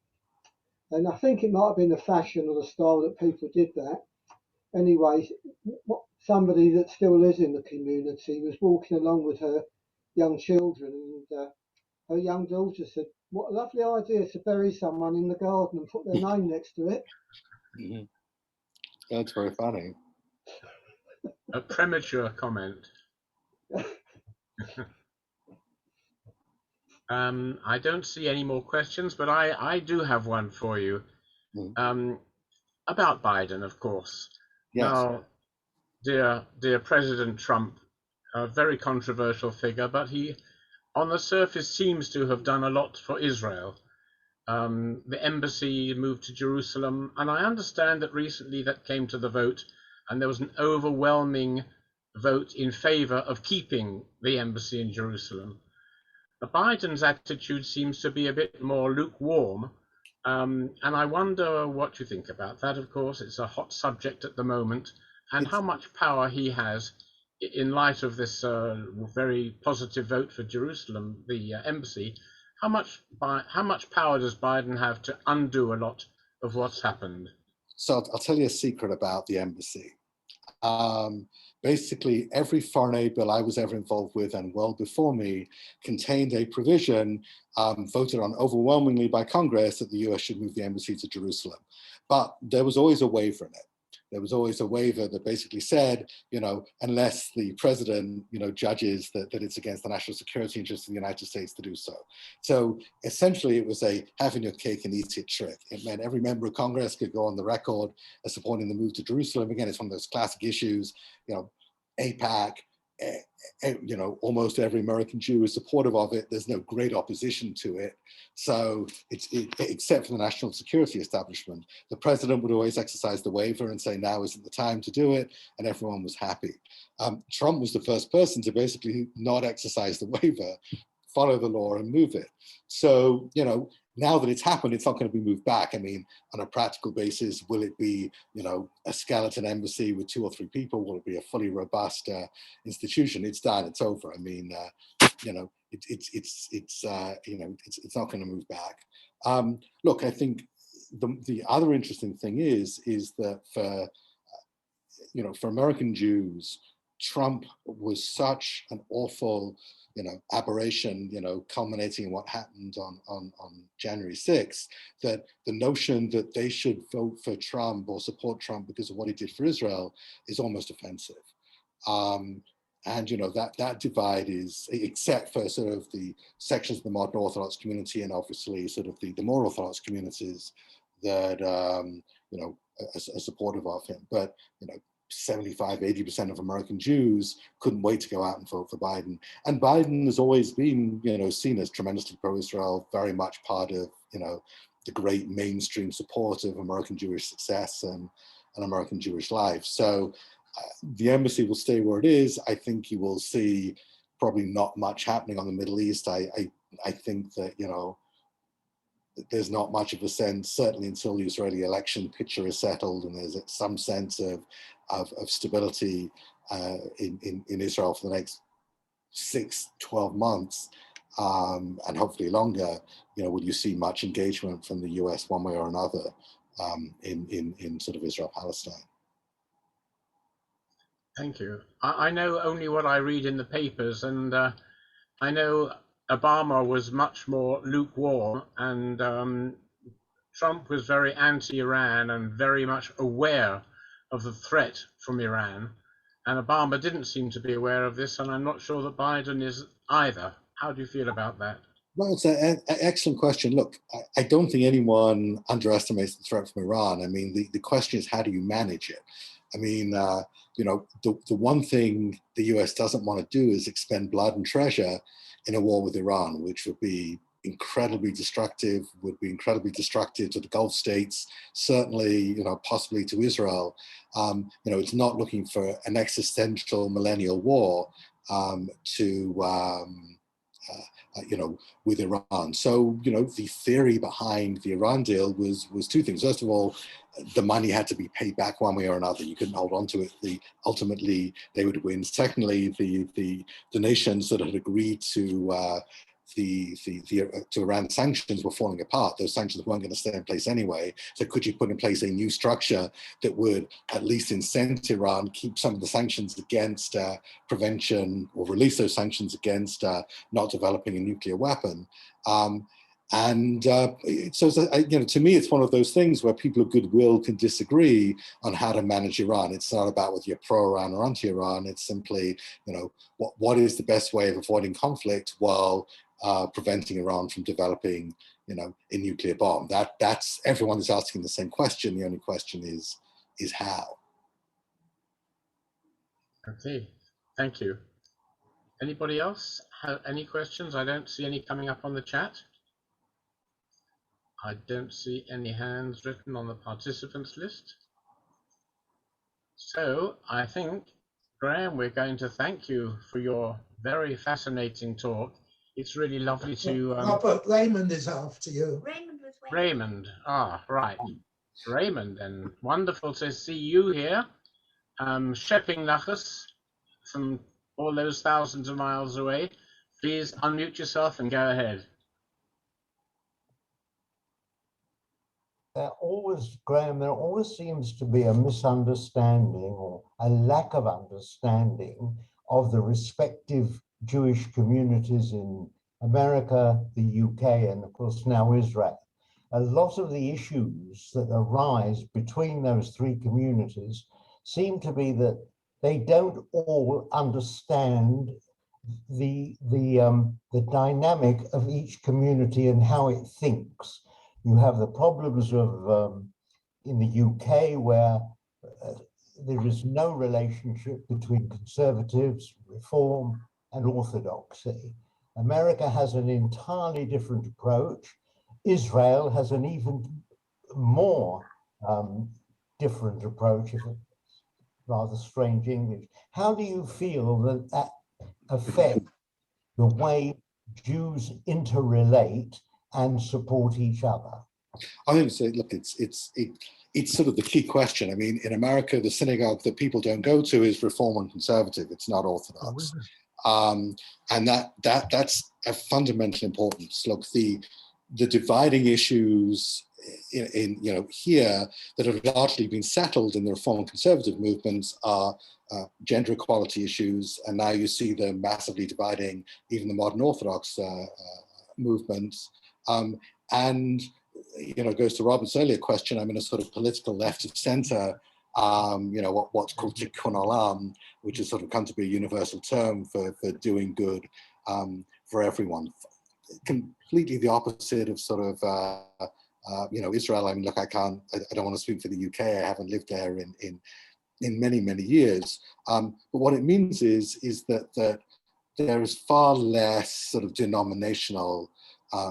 D: And I think it might have been the fashion or the style that people did that. Anyway, somebody that still lives in the community was walking along with her young children, and her young daughter said, "What a lovely idea to bury someone in the garden and put their name next to it."
C: Mm-hmm. That's very funny.
B: A premature comment. I don't see any more questions, but I do have one for you. About Biden, of course.
C: Yes.
B: Now, dear President Trump, a very controversial figure, but he, on the surface, seems to have done a lot for Israel. The embassy moved to Jerusalem, and I understand that recently that came to the vote, and there was an overwhelming vote in favor of keeping the embassy in Jerusalem. Biden's attitude seems to be a bit more lukewarm, and I wonder what you think about that. Of course, it's a hot subject at the moment, and how much power he has in light of this very positive vote for Jerusalem, the embassy. How much power does Biden have to undo a lot of what's happened?
C: So I'll tell you a secret about the embassy. Basically, every foreign aid bill I was ever involved with, and well before me, contained a provision voted on overwhelmingly by Congress that the US should move the embassy to Jerusalem. But there was always a waiver in it. There was always a waiver that basically said, unless the president, judges that it's against the national security interests of the United States to do so. So essentially, it was a having your cake and eat it trick. It meant every member of Congress could go on the record as supporting the move to Jerusalem. Again, it's one of those classic issues, AIPAC, almost every American Jew is supportive of it. There's no great opposition to it. So except for the national security establishment, the president would always exercise the waiver and say, now isn't the time to do it. And everyone was happy. Trump was the first person to basically not exercise the waiver, follow the law and move it. So, now that it's happened, it's not going to be moved back. I mean, on a practical basis, will it be, a skeleton embassy with 2 or 3 people? Will it be a fully robust institution? It's done. It's over. I mean, it's not going to move back. Look, I think the other interesting thing is that for American Jews, Trump was such an awful aberration, culminating in what happened on January 6th, that the notion that they should vote for Trump or support Trump because of what he did for Israel is almost offensive. And that divide is, except for sort of the sections of the modern Orthodox community and obviously sort of the more Orthodox communities that are supportive of him. But 75–80% of American Jews couldn't wait to go out and vote for Biden. And Biden has always been, seen as tremendously pro-Israel, very much part of, the great mainstream support of American Jewish success and American Jewish life. So the embassy will stay where it is. I think you will see probably not much happening on the Middle East. I think that, there's not much of a sense, certainly until the Israeli election picture is settled and there's some sense of stability in Israel for the next 6–12 months, and hopefully longer, will you see much engagement from the US one way or another in sort of Israel-Palestine?
B: Thank you. I know only what I read in the papers, and I know Obama was much more lukewarm, and Trump was very anti-Iran and very much aware of the threat from Iran. And Obama didn't seem to be aware of this, and I'm not sure that Biden is either. How do you feel about that?
C: Well, it's an excellent question. Look, I don't think anyone underestimates the threat from Iran. I mean, the question is, how do you manage it? I mean, you know, the one thing the US doesn't want to do is expend blood and treasure in a war with Iran, which would be incredibly destructive, to the Gulf states, certainly, you know, possibly to Israel. You know, it's not looking for an existential millennial war you know, with Iran. So, you know, the theory behind the Iran deal was two things. First of all, the money had to be paid back one way or another. You couldn't hold on to it. Ultimately, they would win. Secondly, the nations that had agreed to Iran sanctions were falling apart. Those sanctions weren't going to stay in place anyway. So could you put in place a new structure that would at least incent Iran, keep some of the sanctions against prevention, or release those sanctions against not developing a nuclear weapon? So, you know, to me, it's one of those things where people of goodwill can disagree on how to manage Iran. It's not about whether you're pro-Iran or anti-Iran. It's simply, you know, what is the best way of avoiding conflict while preventing Iran from developing, you know, a nuclear bomb. That's everyone is asking the same question. The only question is how.
B: Okay, thank you. Anybody else have any questions? I don't see any coming up on the chat. I don't see any hands written on the participants list. So I think, Graham, we're going to thank you for your very fascinating talk. It's really lovely to...
E: Robert, Raymond is after you.
B: Raymond, right. Raymond, then. Wonderful to see you here, shepping nachas from all those thousands of miles away. Please unmute yourself and go ahead.
F: Graham, there always seems to be a misunderstanding or a lack of understanding of the respective Jewish communities in America, the UK, and of course now Israel. A lot of the issues that arise between those three communities seem to be that they don't all understand the dynamic of each community and how it thinks. You have the problems of in the UK where there is no relationship between conservatives, reform, and orthodoxy. America has an entirely different approach. Israel has an even more different approach, if it's rather strange English. How do you feel that affects the way Jews interrelate and support each other?
C: I think so. Look, it's sort of the key question. I mean, in America, the synagogue that people don't go to is Reform and Conservative. It's not Orthodox, and that's a fundamental importance. Look, the dividing issues in you know here that have largely been settled in the Reform and Conservative movements are gender equality issues, and now you see them massively dividing even the modern Orthodox movements. And you know, it goes to Robert's earlier question. I'm in a sort of political left of center. You know, what's called tikkun olam, which has sort of come to be a universal term for doing good for everyone. Completely the opposite of sort of you know, Israel. I mean, look, I don't want to speak for the UK. I haven't lived there in many years. But what it means is that there is far less sort of denominational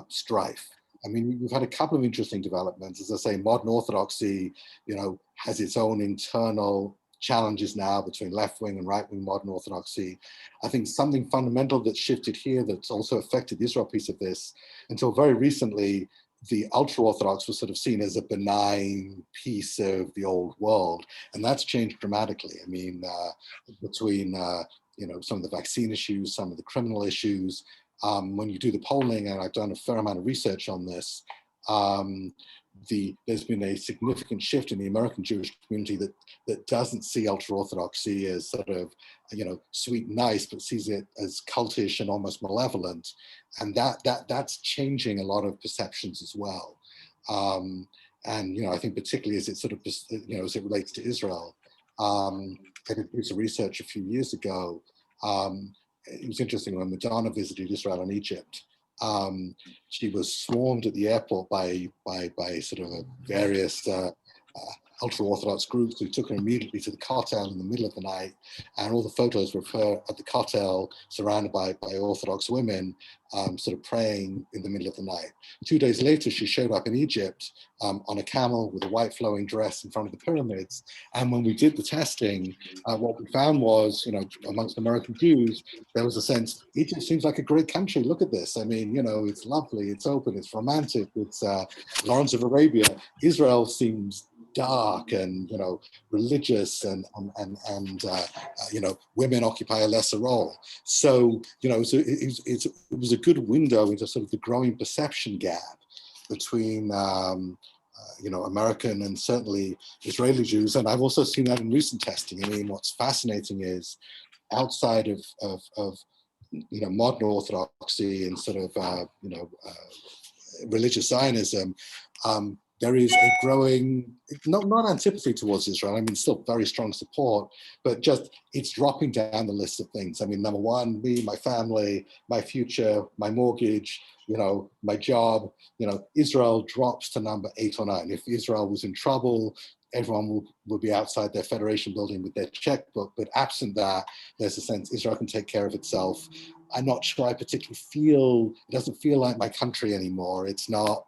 C: strife. I mean, we've had a couple of interesting developments. As I say, modern Orthodoxy, you know, has its own internal challenges now between left-wing and right-wing modern Orthodoxy. I think something fundamental that's shifted here that's also affected the Israel piece of this. Until very recently, the ultra-Orthodox was sort of seen as a benign piece of the old world, and that's changed dramatically. I mean, between you know, some of the vaccine issues, some of the criminal issues, when you do the polling, and I've done a fair amount of research on this, there's been a significant shift in the American Jewish community that doesn't see ultra-Orthodoxy as sort of, you know, sweet and nice, but sees it as cultish and almost malevolent. And that's changing a lot of perceptions as well. And, you know, I think particularly as it sort of, you know, as it relates to Israel, I did a piece of research a few years ago it was interesting when Madonna visited Israel and Egypt. She was swarmed at the airport by sort of various ultra-Orthodox groups who took her immediately to the kotel in the middle of the night, and all the photos were of her at the kotel surrounded by Orthodox women sort of praying in the middle of the night. 2 days later, she showed up in Egypt on a camel with a white flowing dress in front of the pyramids. And when we did the testing, what we found was, you know, amongst American Jews, there was a sense, Egypt seems like a great country. Look at this. I mean, you know, it's lovely, it's open, it's romantic, it's Lawrence of Arabia. Israel seems dark and, you know, religious, and you know, women occupy a lesser role. So, you know, so it was a good window into sort of the growing perception gap between you know, American and certainly Israeli Jews. And I've also seen that in recent testing. I mean, what's fascinating is outside of you know, modern Orthodoxy and sort of you know, religious Zionism, there is a growing, not antipathy towards Israel, I mean, still very strong support, but just it's dropping down the list of things. I mean, number one, me, my family, my future, my mortgage, you know, my job, you know, Israel drops to number 8 or 9. If Israel was in trouble, everyone will be outside their federation building with their checkbook, but absent that, there's a sense Israel can take care of itself. I'm not sure I particularly feel, it doesn't feel like my country anymore. It's not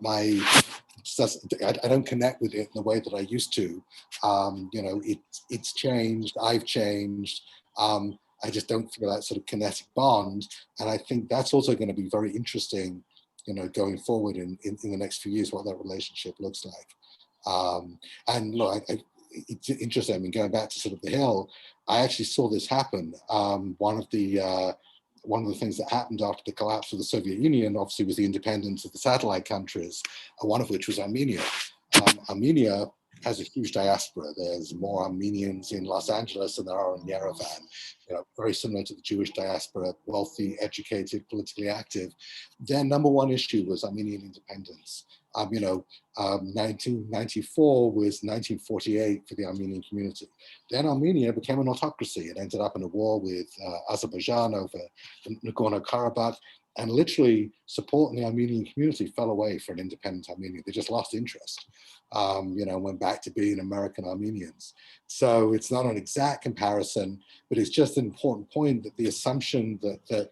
C: my, I don't connect with it in the way that I used to. You know, it's changed, I've changed. I just don't feel that sort of kinetic bond. And I think that's also going to be very interesting, you know, going forward in the next few years, what that relationship looks like. And look, it's interesting, I mean, going back to sort of the Hill, I actually saw this happen. One of the things that happened after the collapse of the Soviet Union, obviously, was the independence of the satellite countries, one of which was Armenia. Armenia has a huge diaspora. There's more Armenians in Los Angeles than there are in Yerevan. You know, very similar to the Jewish diaspora, wealthy, educated, politically active. Their number one issue was Armenian independence. You know, 1994 was 1948 for the Armenian community. Then Armenia became an autocracy. It ended up in a war with Azerbaijan over Nagorno-Karabakh, and literally support in the Armenian community fell away for an independent Armenia. They just lost interest, you know, went back to being American Armenians. So it's not an exact comparison, but it's just an important point that the assumption that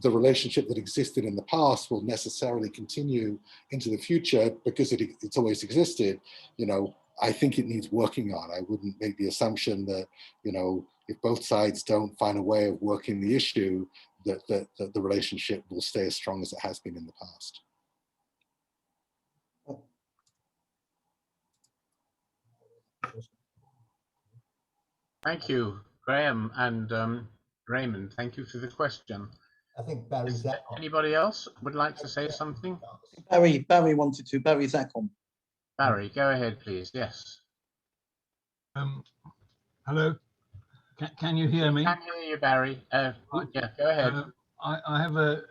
C: the relationship that existed in the past will necessarily continue into the future because it's always existed, you know, I think it needs working on. I wouldn't make the assumption that, you know, if both sides don't find a way of working the issue, that the relationship will stay as strong as it has been in the past.
B: Thank you, Graham and Raymond. Thank you for the question.
F: I think Barry's that.
B: Anybody else would like to say something?
A: Barry wanted to. Barry Zakon.
B: Barry, go ahead, please. Yes.
G: Hello. Can you hear me?
B: I can hear you, Barry. Yeah, go ahead.
G: I have a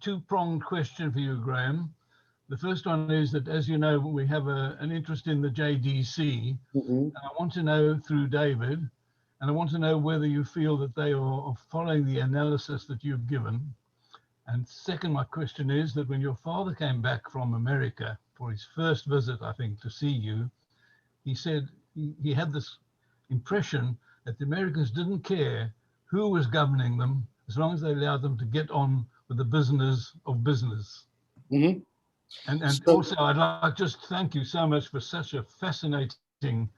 G: two-pronged question for you, Graham. The first one is that, as you know, we have an interest in the JDC. And I want to know through David, and I want to know whether you feel that they are following the analysis that you've given. And second, my question is that when your father came back from America for his first visit, I think, to see you, he said he had this impression that the Americans didn't care who was governing them as long as they allowed them to get on with the business of business. And so, also, I'd like to just thank you so much for such a fascinating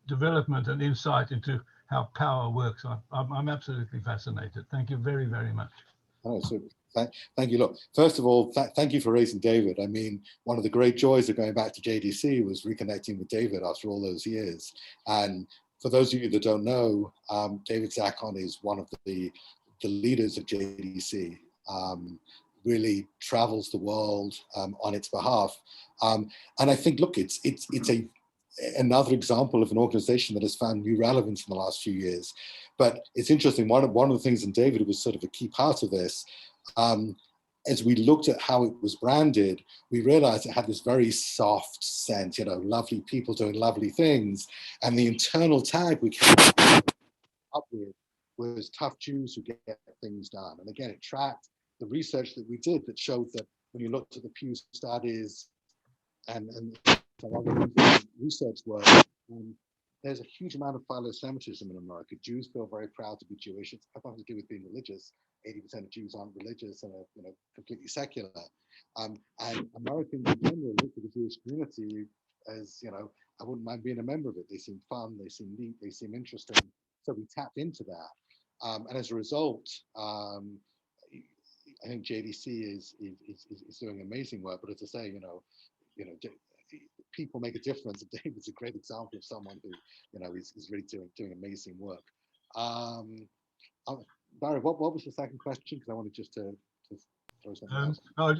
G: development and insight into how power works. I'm absolutely fascinated. Thank you very, very much.
C: Oh, so thank you. Look, first of all, thank you for raising David. I mean, one of the great joys of going back to JDC was reconnecting with David after all those years. And for those of you that don't know, David Zakon is one of the leaders of JDC. Really travels the world on its behalf. And I think, look, it's another example of an organization that has found new relevance in the last few years. But it's interesting, one of the things, and David was sort of a key part of this, as we looked at how it was branded, we realized it had this very soft scent, you know, lovely people doing lovely things. And the internal tag we came up with was tough Jews who get things done. And again, it tracked the research that we did that showed that when you looked at the Pew studies and some other research work, there's a huge amount of philo-Semitism in America. Jews feel very proud to be Jewish. It's nothing to do with being religious. 80% of Jews aren't religious and are completely secular. And Americans in general look at the Jewish community as, I wouldn't mind being a member of it. They seem fun, they seem neat, they seem interesting. So we tapped into that. And as a result, I think JDC is doing amazing work. But as I say, people make a difference. David's a great example of someone who, is really doing amazing work. Barry, what was the second question? Because I wanted just to throw something else.
G: No,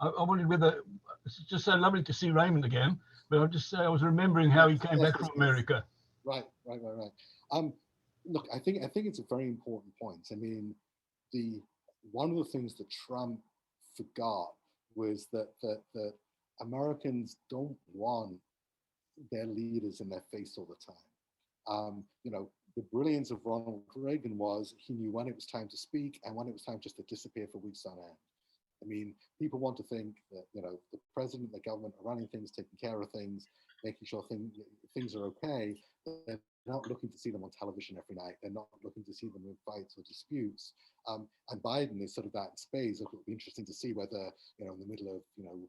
G: I wanted whether it's just so lovely to see Raymond again. But I'll just say I was remembering how he came back from America.
C: Right. Look, I think it's a very important point. I mean, one of the things that Trump forgot was that Americans don't want their leaders in their face all the time. The brilliance of Ronald Reagan was he knew when it was time to speak and when it was time just to disappear for weeks on end. I mean, people want to think that, the president, the government are running things, taking care of things, making sure things are okay. They're not looking to see them on television every night. They're not looking to see them in fights or disputes. And Biden is sort of that in spades. It'll be interesting to see whether, in the middle of, an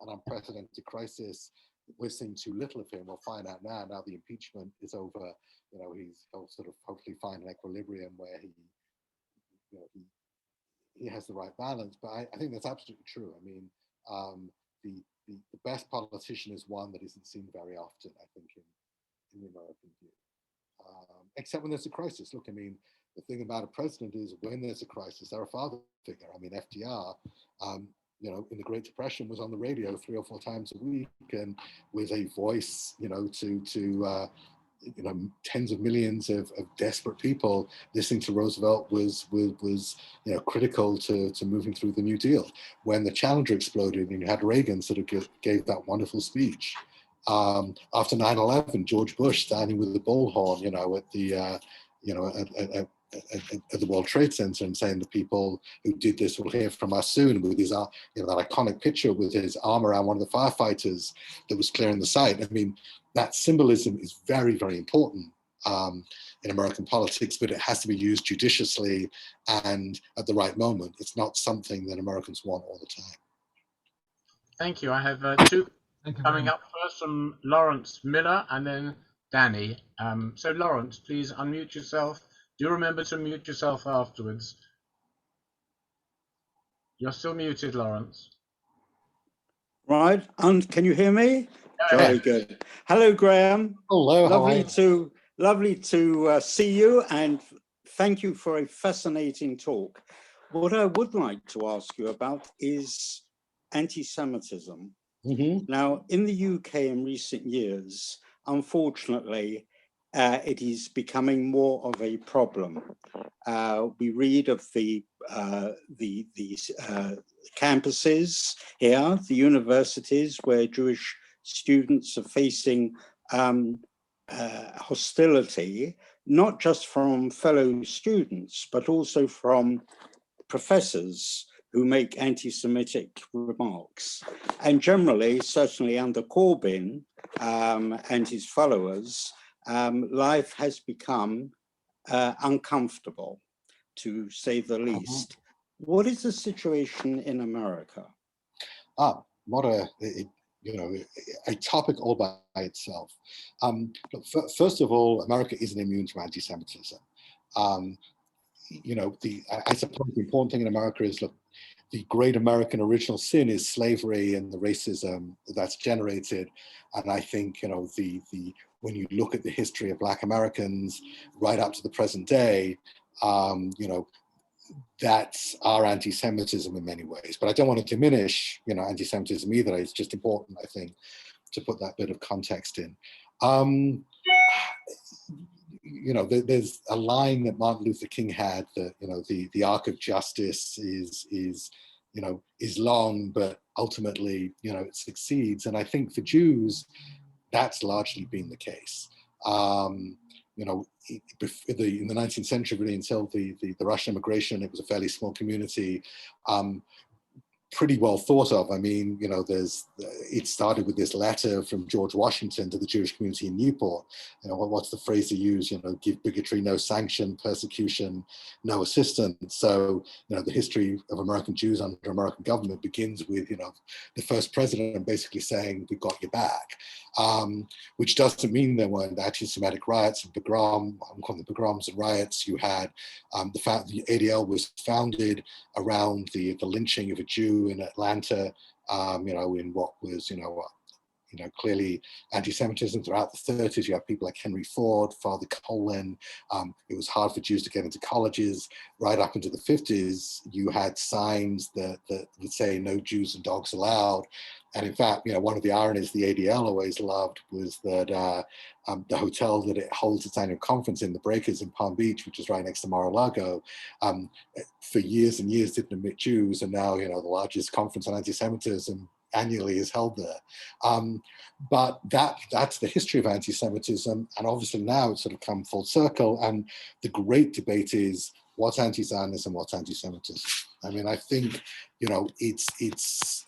C: unprecedented crisis, we're seeing too little of him. We'll find out now the impeachment is over. He'll sort of hopefully find an equilibrium where he has the right balance. But I think that's absolutely true. I mean, the best politician is one that isn't seen very often, I think, in the American view. Except when there's a crisis. Look, I mean, the thing about a president is when there's a crisis, they're a father figure. I mean, FDR, in the Great Depression was on the radio 3 or 4 times a week and with a voice, to tens of millions of desperate people listening to Roosevelt was critical to moving through the New Deal. When the Challenger exploded and you had Reagan sort of gave that wonderful speech. After 9/11, George Bush standing with the bullhorn, at the World Trade Center and saying the people who did this will hear from us soon, with his, that iconic picture with his arm around one of the firefighters that was clearing the site. I mean, that symbolism is very, very important in American politics, but it has to be used judiciously and at the right moment. It's not something that Americans want all the time.
B: Thank you. I have two coming up first from Lawrence Miller and then Danny. So Lawrence, please unmute yourself. Do remember to mute yourself afterwards. You're still muted, Lawrence.
H: Right, and can you hear me? Very good. Hello, Graham.
C: Hello.
H: Lovely to see you, and thank you for a fascinating talk. What I would like to ask you about is anti-Semitism.
C: Mm-hmm.
H: Now, in the UK in recent years, unfortunately, it is becoming more of a problem. We read of the campuses here, the universities where Jewish students are facing hostility, not just from fellow students, but also from professors who make anti-Semitic remarks. And generally, certainly under Corbyn and his followers, life has become uncomfortable, to say the least. What is the situation in America?
C: What a topic all by itself. First of all, America isn't immune to anti-Semitism. I suppose the important thing in America is, look, the great American original sin is slavery and the racism that's generated. And I think, when you look at the history of Black Americans right up to the present day, that's our anti-Semitism in many ways. But I don't want to diminish, anti-Semitism either. It's just important, I think, to put that bit of context in. There's a line that Martin Luther King had that, the arc of justice is long, but ultimately, it succeeds. And I think for Jews, that's largely been the case. you know, in the 19th century, really until the Russian immigration, it was a fairly small community. Pretty well thought of. I mean, you know, it started with this letter from George Washington to the Jewish community in Newport. You know, what's the phrase they use? You know, give bigotry no sanction, persecution no assistance. So, you know, the history of American Jews under American government begins with, you know, the first president basically saying, "We've got your back," which doesn't mean there weren't anti-Semitic riots and pogrom. I'm calling them pogroms and riots. You had the fact the ADL was founded around the lynching of a Jew in Atlanta, you know, in what was, you know, clearly anti-Semitism throughout the 30s. You have people like Henry Ford, Father Colin. It was hard for Jews to get into colleges. Right up into the 50s, you had signs that would say "No Jews and dogs allowed." And in fact, you know, one of the ironies the ADL always loved was that the hotel that it holds its annual conference in, the Breakers in Palm Beach, which is right next to Mar-a-Lago, for years and years didn't admit Jews, and now, you know, the largest conference on anti-Semitism annually is held there. But that's the history of anti-Semitism, and obviously now it's sort of come full circle, and the great debate is what's anti-Zionism, what's anti-Semitism. I mean, I think, you know, it's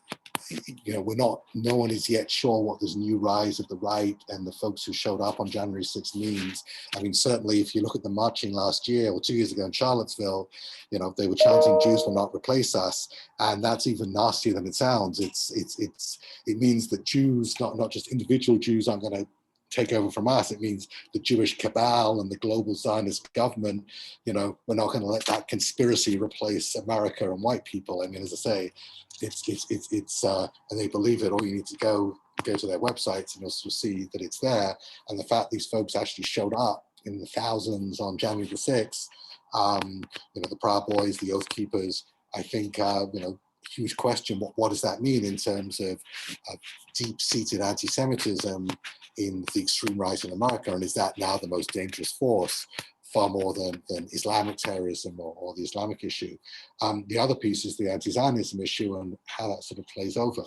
C: you know, no one is yet sure what this new rise of the right and the folks who showed up on January 6th means. I mean, certainly if you look at the marching last year or 2 years ago in Charlottesville, you know, they were chanting "Jews will not replace us," and that's even nastier than it sounds. It means that Jews, not just individual Jews, aren't going to take over from us. It means the Jewish cabal and the global Zionist government, you know, we're not going to let that conspiracy replace America and white people. I mean, as I say, it's and they believe it. All you need to go to their websites and you'll see that it's there. And the fact these folks actually showed up in the thousands on January the 6th, you know, the Proud Boys, the Oath Keepers, I think, you know, huge question, what does that mean in terms of deep-seated anti-Semitism in the extreme right in America, and is that now the most dangerous force, far more than Islamic terrorism or the Islamic issue? The other piece is the anti-Zionism issue and how that sort of plays over.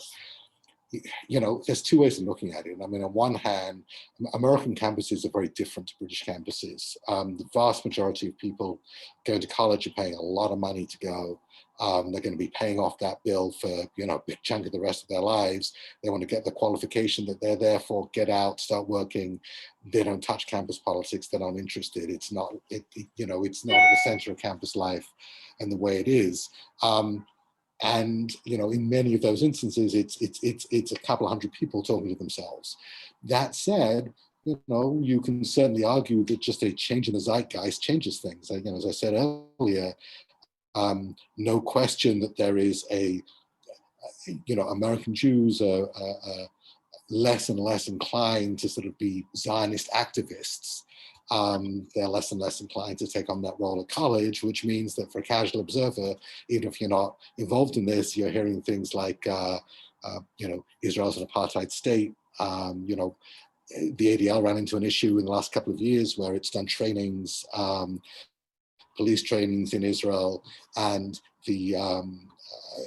C: You know, there's two ways of looking at it. I mean, on one hand, American campuses are very different to British campuses. The vast majority of people going to college are paying a lot of money to go. They're going to be paying off that bill for, you know, a big chunk of the rest of their lives. They want to get the qualification that they're there for, get out, start working. They don't touch campus politics. They're not interested. It's not, you know, it's not at the center of campus life and the way it is. And, you know, in many of those instances, it's a couple hundred people talking to themselves. That said, you know, you can certainly argue that just a change in the zeitgeist changes things. You know, as I said earlier, no question that there is you know, American Jews are less and less inclined to sort of be Zionist activists. They're less and less inclined to take on that role at college, which means that for a casual observer, even if you're not involved in this, you're hearing things like, you know, Israel's an apartheid state. You know, the ADL ran into an issue in the last couple of years where it's done trainings, police trainings in Israel, and the,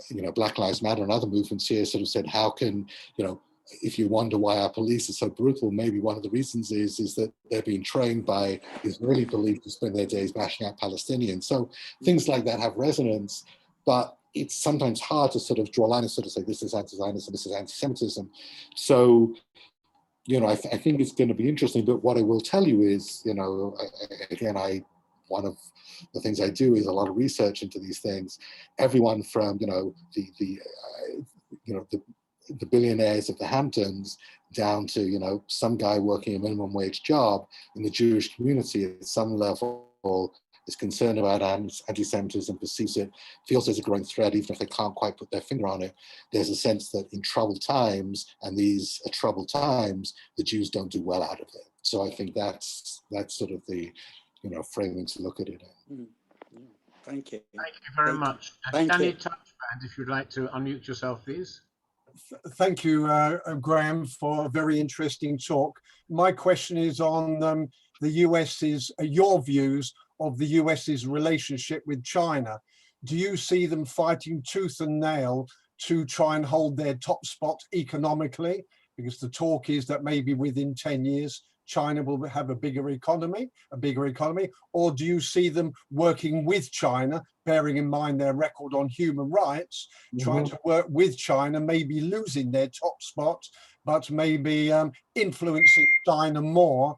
C: you know, Black Lives Matter and other movements here sort of said, how can, you know, if you wonder why our police are so brutal, maybe one of the reasons is that they're being trained by Israeli police to spend their days bashing out Palestinians. So things like that have resonance, but it's sometimes hard to sort of draw a line and sort of say, this is anti-Zionism, this is anti-Semitism. So, you know, I think it's going to be interesting, but what I will tell you is, you know, one of the things I do is a lot of research into these things. Everyone from, you know, the billionaires of the Hamptons down to, you know, some guy working a minimum wage job in the Jewish community at some level is concerned about anti-Semitism, perceives it, feels there's a growing threat, even if they can't quite put their finger on it. There's a sense that in troubled times, and these are troubled times, the Jews don't do well out of it. So I think that's sort of the, you know, framing to look at it in.
H: Thank you.
B: Thank you very much. Danny Touchband, if you'd like to unmute yourself, please.
I: Thank you, Graham, for a very interesting talk. My question is on the US's, your views of the US's relationship with China. Do you see them fighting tooth and nail to try and hold their top spot economically? Because the talk is that maybe within 10 years, China will have a bigger economy, or do you see them working with China, bearing in mind their record on human rights, trying to work with China, maybe losing their top spot, but maybe influencing China more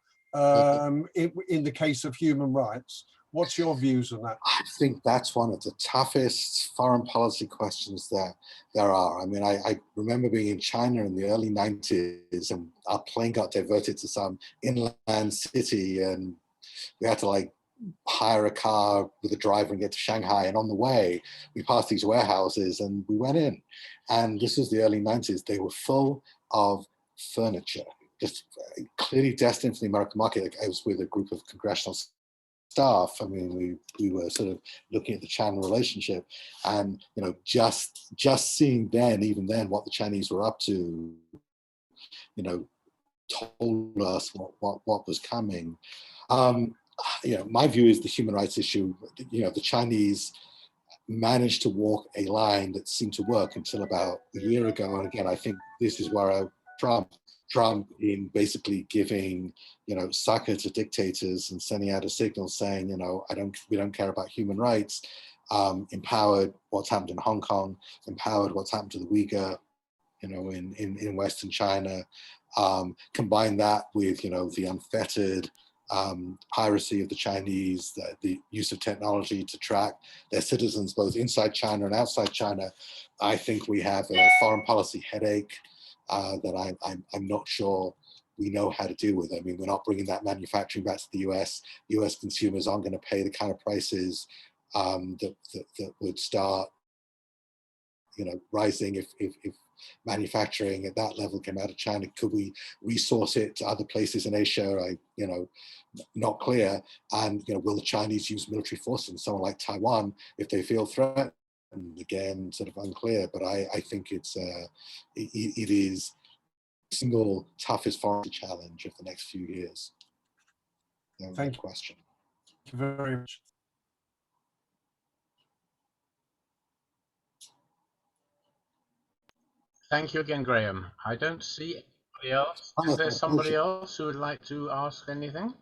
I: in the case of human rights? What's your views on that?
C: I think that's one of the toughest foreign policy questions that there are. I mean, I remember being in China in the early 90s, and our plane got diverted to some inland city, and we had to like hire a car with a driver and get to Shanghai. And on the way, we passed these warehouses and we went in. And this was the early 90s. They were full of furniture, just clearly destined for the American market. I was with a group of congressional staff. I mean, we were sort of looking at the China relationship, and you know, just seeing even then, what the Chinese were up to, you know, told us what was coming. You know, my view is the human rights issue. You know, the Chinese managed to walk a line that seemed to work until about a year ago. And again, I think this is where Trump in basically giving, you know, succor to dictators and sending out a signal saying, you know, we don't care about human rights, empowered what's happened in Hong Kong, empowered what's happened to the Uyghur, you know, in Western China, combine that with, you know, the unfettered piracy of the Chinese, the use of technology to track their citizens both inside China and outside China. I think we have a foreign policy headache that I'm not sure we know how to deal with. I mean, we're not bringing that manufacturing back to the US. US consumers aren't going to pay the kind of prices that would start, you know, rising if manufacturing at that level came out of China. Could we resource it to other places in Asia? You know, not clear. And, you know, will the Chinese use military force in someone like Taiwan if they feel threatened? Again, sort of unclear. But I think it is the single toughest foreign challenge of the next few years. No question.
I: Thank you very much.
B: Thank you again, Graham. I don't see anybody else. Is there somebody else who would like to ask anything?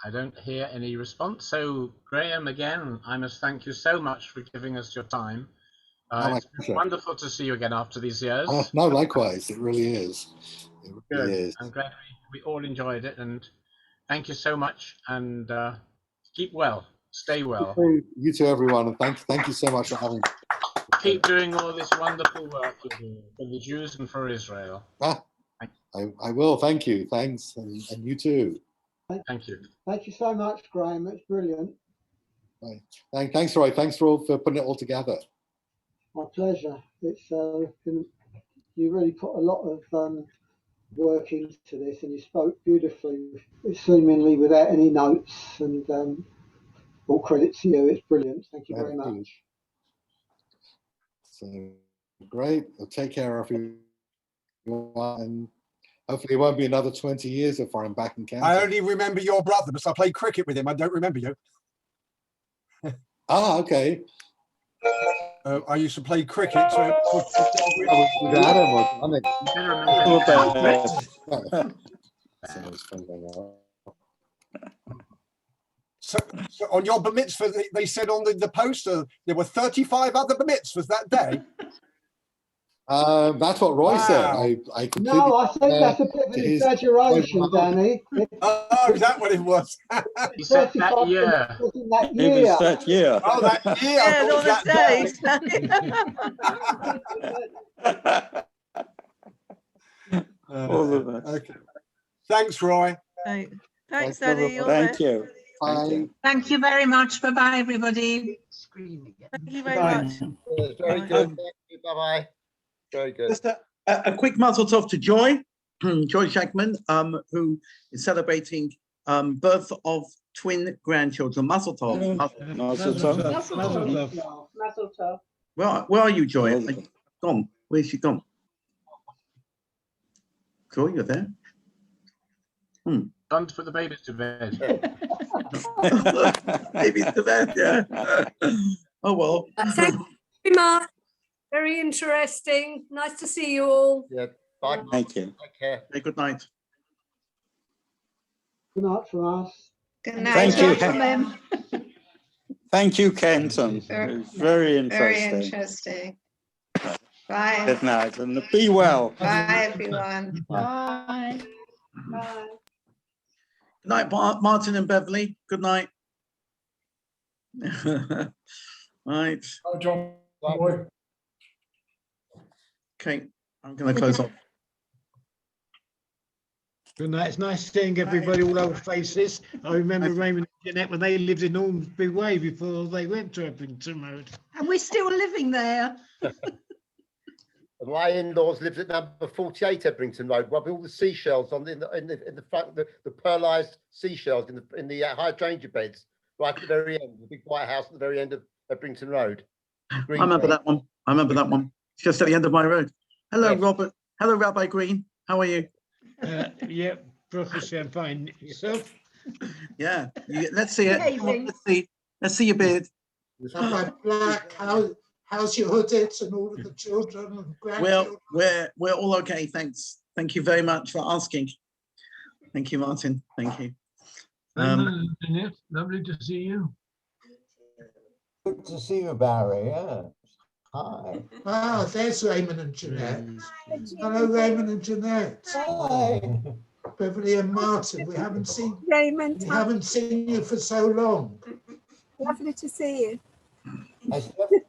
B: I don't hear any response. So, Graham, again, I must thank you so much for giving us your time. It's wonderful to see you again after these years.
C: No, likewise. It really is. It really is.
B: I'm glad we all enjoyed it. And thank you so much. And keep well. Stay well.
C: You too, everyone. And thank you so much for having me.
B: Keep doing all this wonderful work you do for the Jews and for Israel.
C: I will. Thank you. Thanks. And you too.
B: Thank you.
D: Thank you so much, Graham. It's brilliant.
C: Thanks, Roy. Thanks for putting it all together.
D: My pleasure. It's you really put a lot of work into this, and you spoke beautifully, seemingly without any notes, and all credit to you. It's brilliant. Thank you very much.
C: So great. Well, take care, everyone, and hopefully it won't be another 20 years before I'm back in Canada.
I: I only remember your brother, because I played cricket with him. I don't remember you.
C: Okay.
I: I used to play cricket. So So on your bar mitzvah, they said on the poster there were 35 other bar mitzvahs that day.
C: That's what Roy said. I
D: no, I think that's a bit of an exaggeration, Danny.
I: Oh, is that what it was?
B: He said that year.
D: That year.
H: It was that year.
I: Oh, that year.
H: All of us.
I: Okay. Thanks, Roy.
J: Thanks, Danny.
H: Thank you.
C: Bye.
J: Thank you very much. Bye-bye, everybody. Thank you very much.
K: Very good. Bye-bye. Very good.
A: Just a quick mazel tov to Joy, Joy Jackman, who is celebrating birth of twin grandchildren. Mazel tov.
H: Mazel tov.
J: Mazel tov.
A: Where are you, Joy? Are you gone? Where's she gone? Joy, you're there?
B: Gone to put the babies to bed.
A: Babies to bed, yeah. Oh, well.
L: Thank you very much. Very interesting. Nice to see you all.
K: Yeah. Bye.
H: Thank you.
K: Take care.
A: Okay, good night.
D: Good night for us.
J: Good night,
H: Thank you.
J: gentlemen.
H: Thank you, Kenton. It was very
J: Very
H: interesting.
J: interesting. Bye.
H: Good night and be well.
J: Bye, everyone.
L: Bye.
J: Bye.
A: Good night, Martin and Beverly. Good night. Right.
I: Oh, John.
K: Bye.
A: Okay, I'm going to close off.
M: Good night. It's nice seeing everybody, all old faces. I remember Raymond and Jeanette when they lived in Ormsby Way before they went to Eppington Road.
L: And we're still living there.
K: My in-laws lived at number 48 Ebbington Road, rubbing all the seashells on in the front, the pearlized seashells in the hydrangea beds, right at the very end, the big white house at the very end of Ebbington Road.
A: I remember that one. I remember that one. It's just at the end of my road. Hello,
K: Yes.
A: Robert. Hello, Rabbi Green. How are you?
M: Yeah, Professor, I'm fine. Yourself?
A: Yeah. Let's see it. Come on,
L: Behaving.
A: let's see your beard.
E: Rabbi Black, how's your hoodits and all of the children and grandchildren?
A: Well, we're all okay. Thanks. Thank you very much for asking. Thank you, Martin. Thank you.
G: Raymond and Jeanette, lovely to see you.
F: Good to see you, Barry. Yeah. Hi.
E: Ah, there's Raymond and Jeanette. Hello, Raymond and Jeanette.
F: Hi.
E: Beverly and Martin, we haven't seen
N: Raymond,
E: you for so long.
N: lovely to see you.
F: It's lovely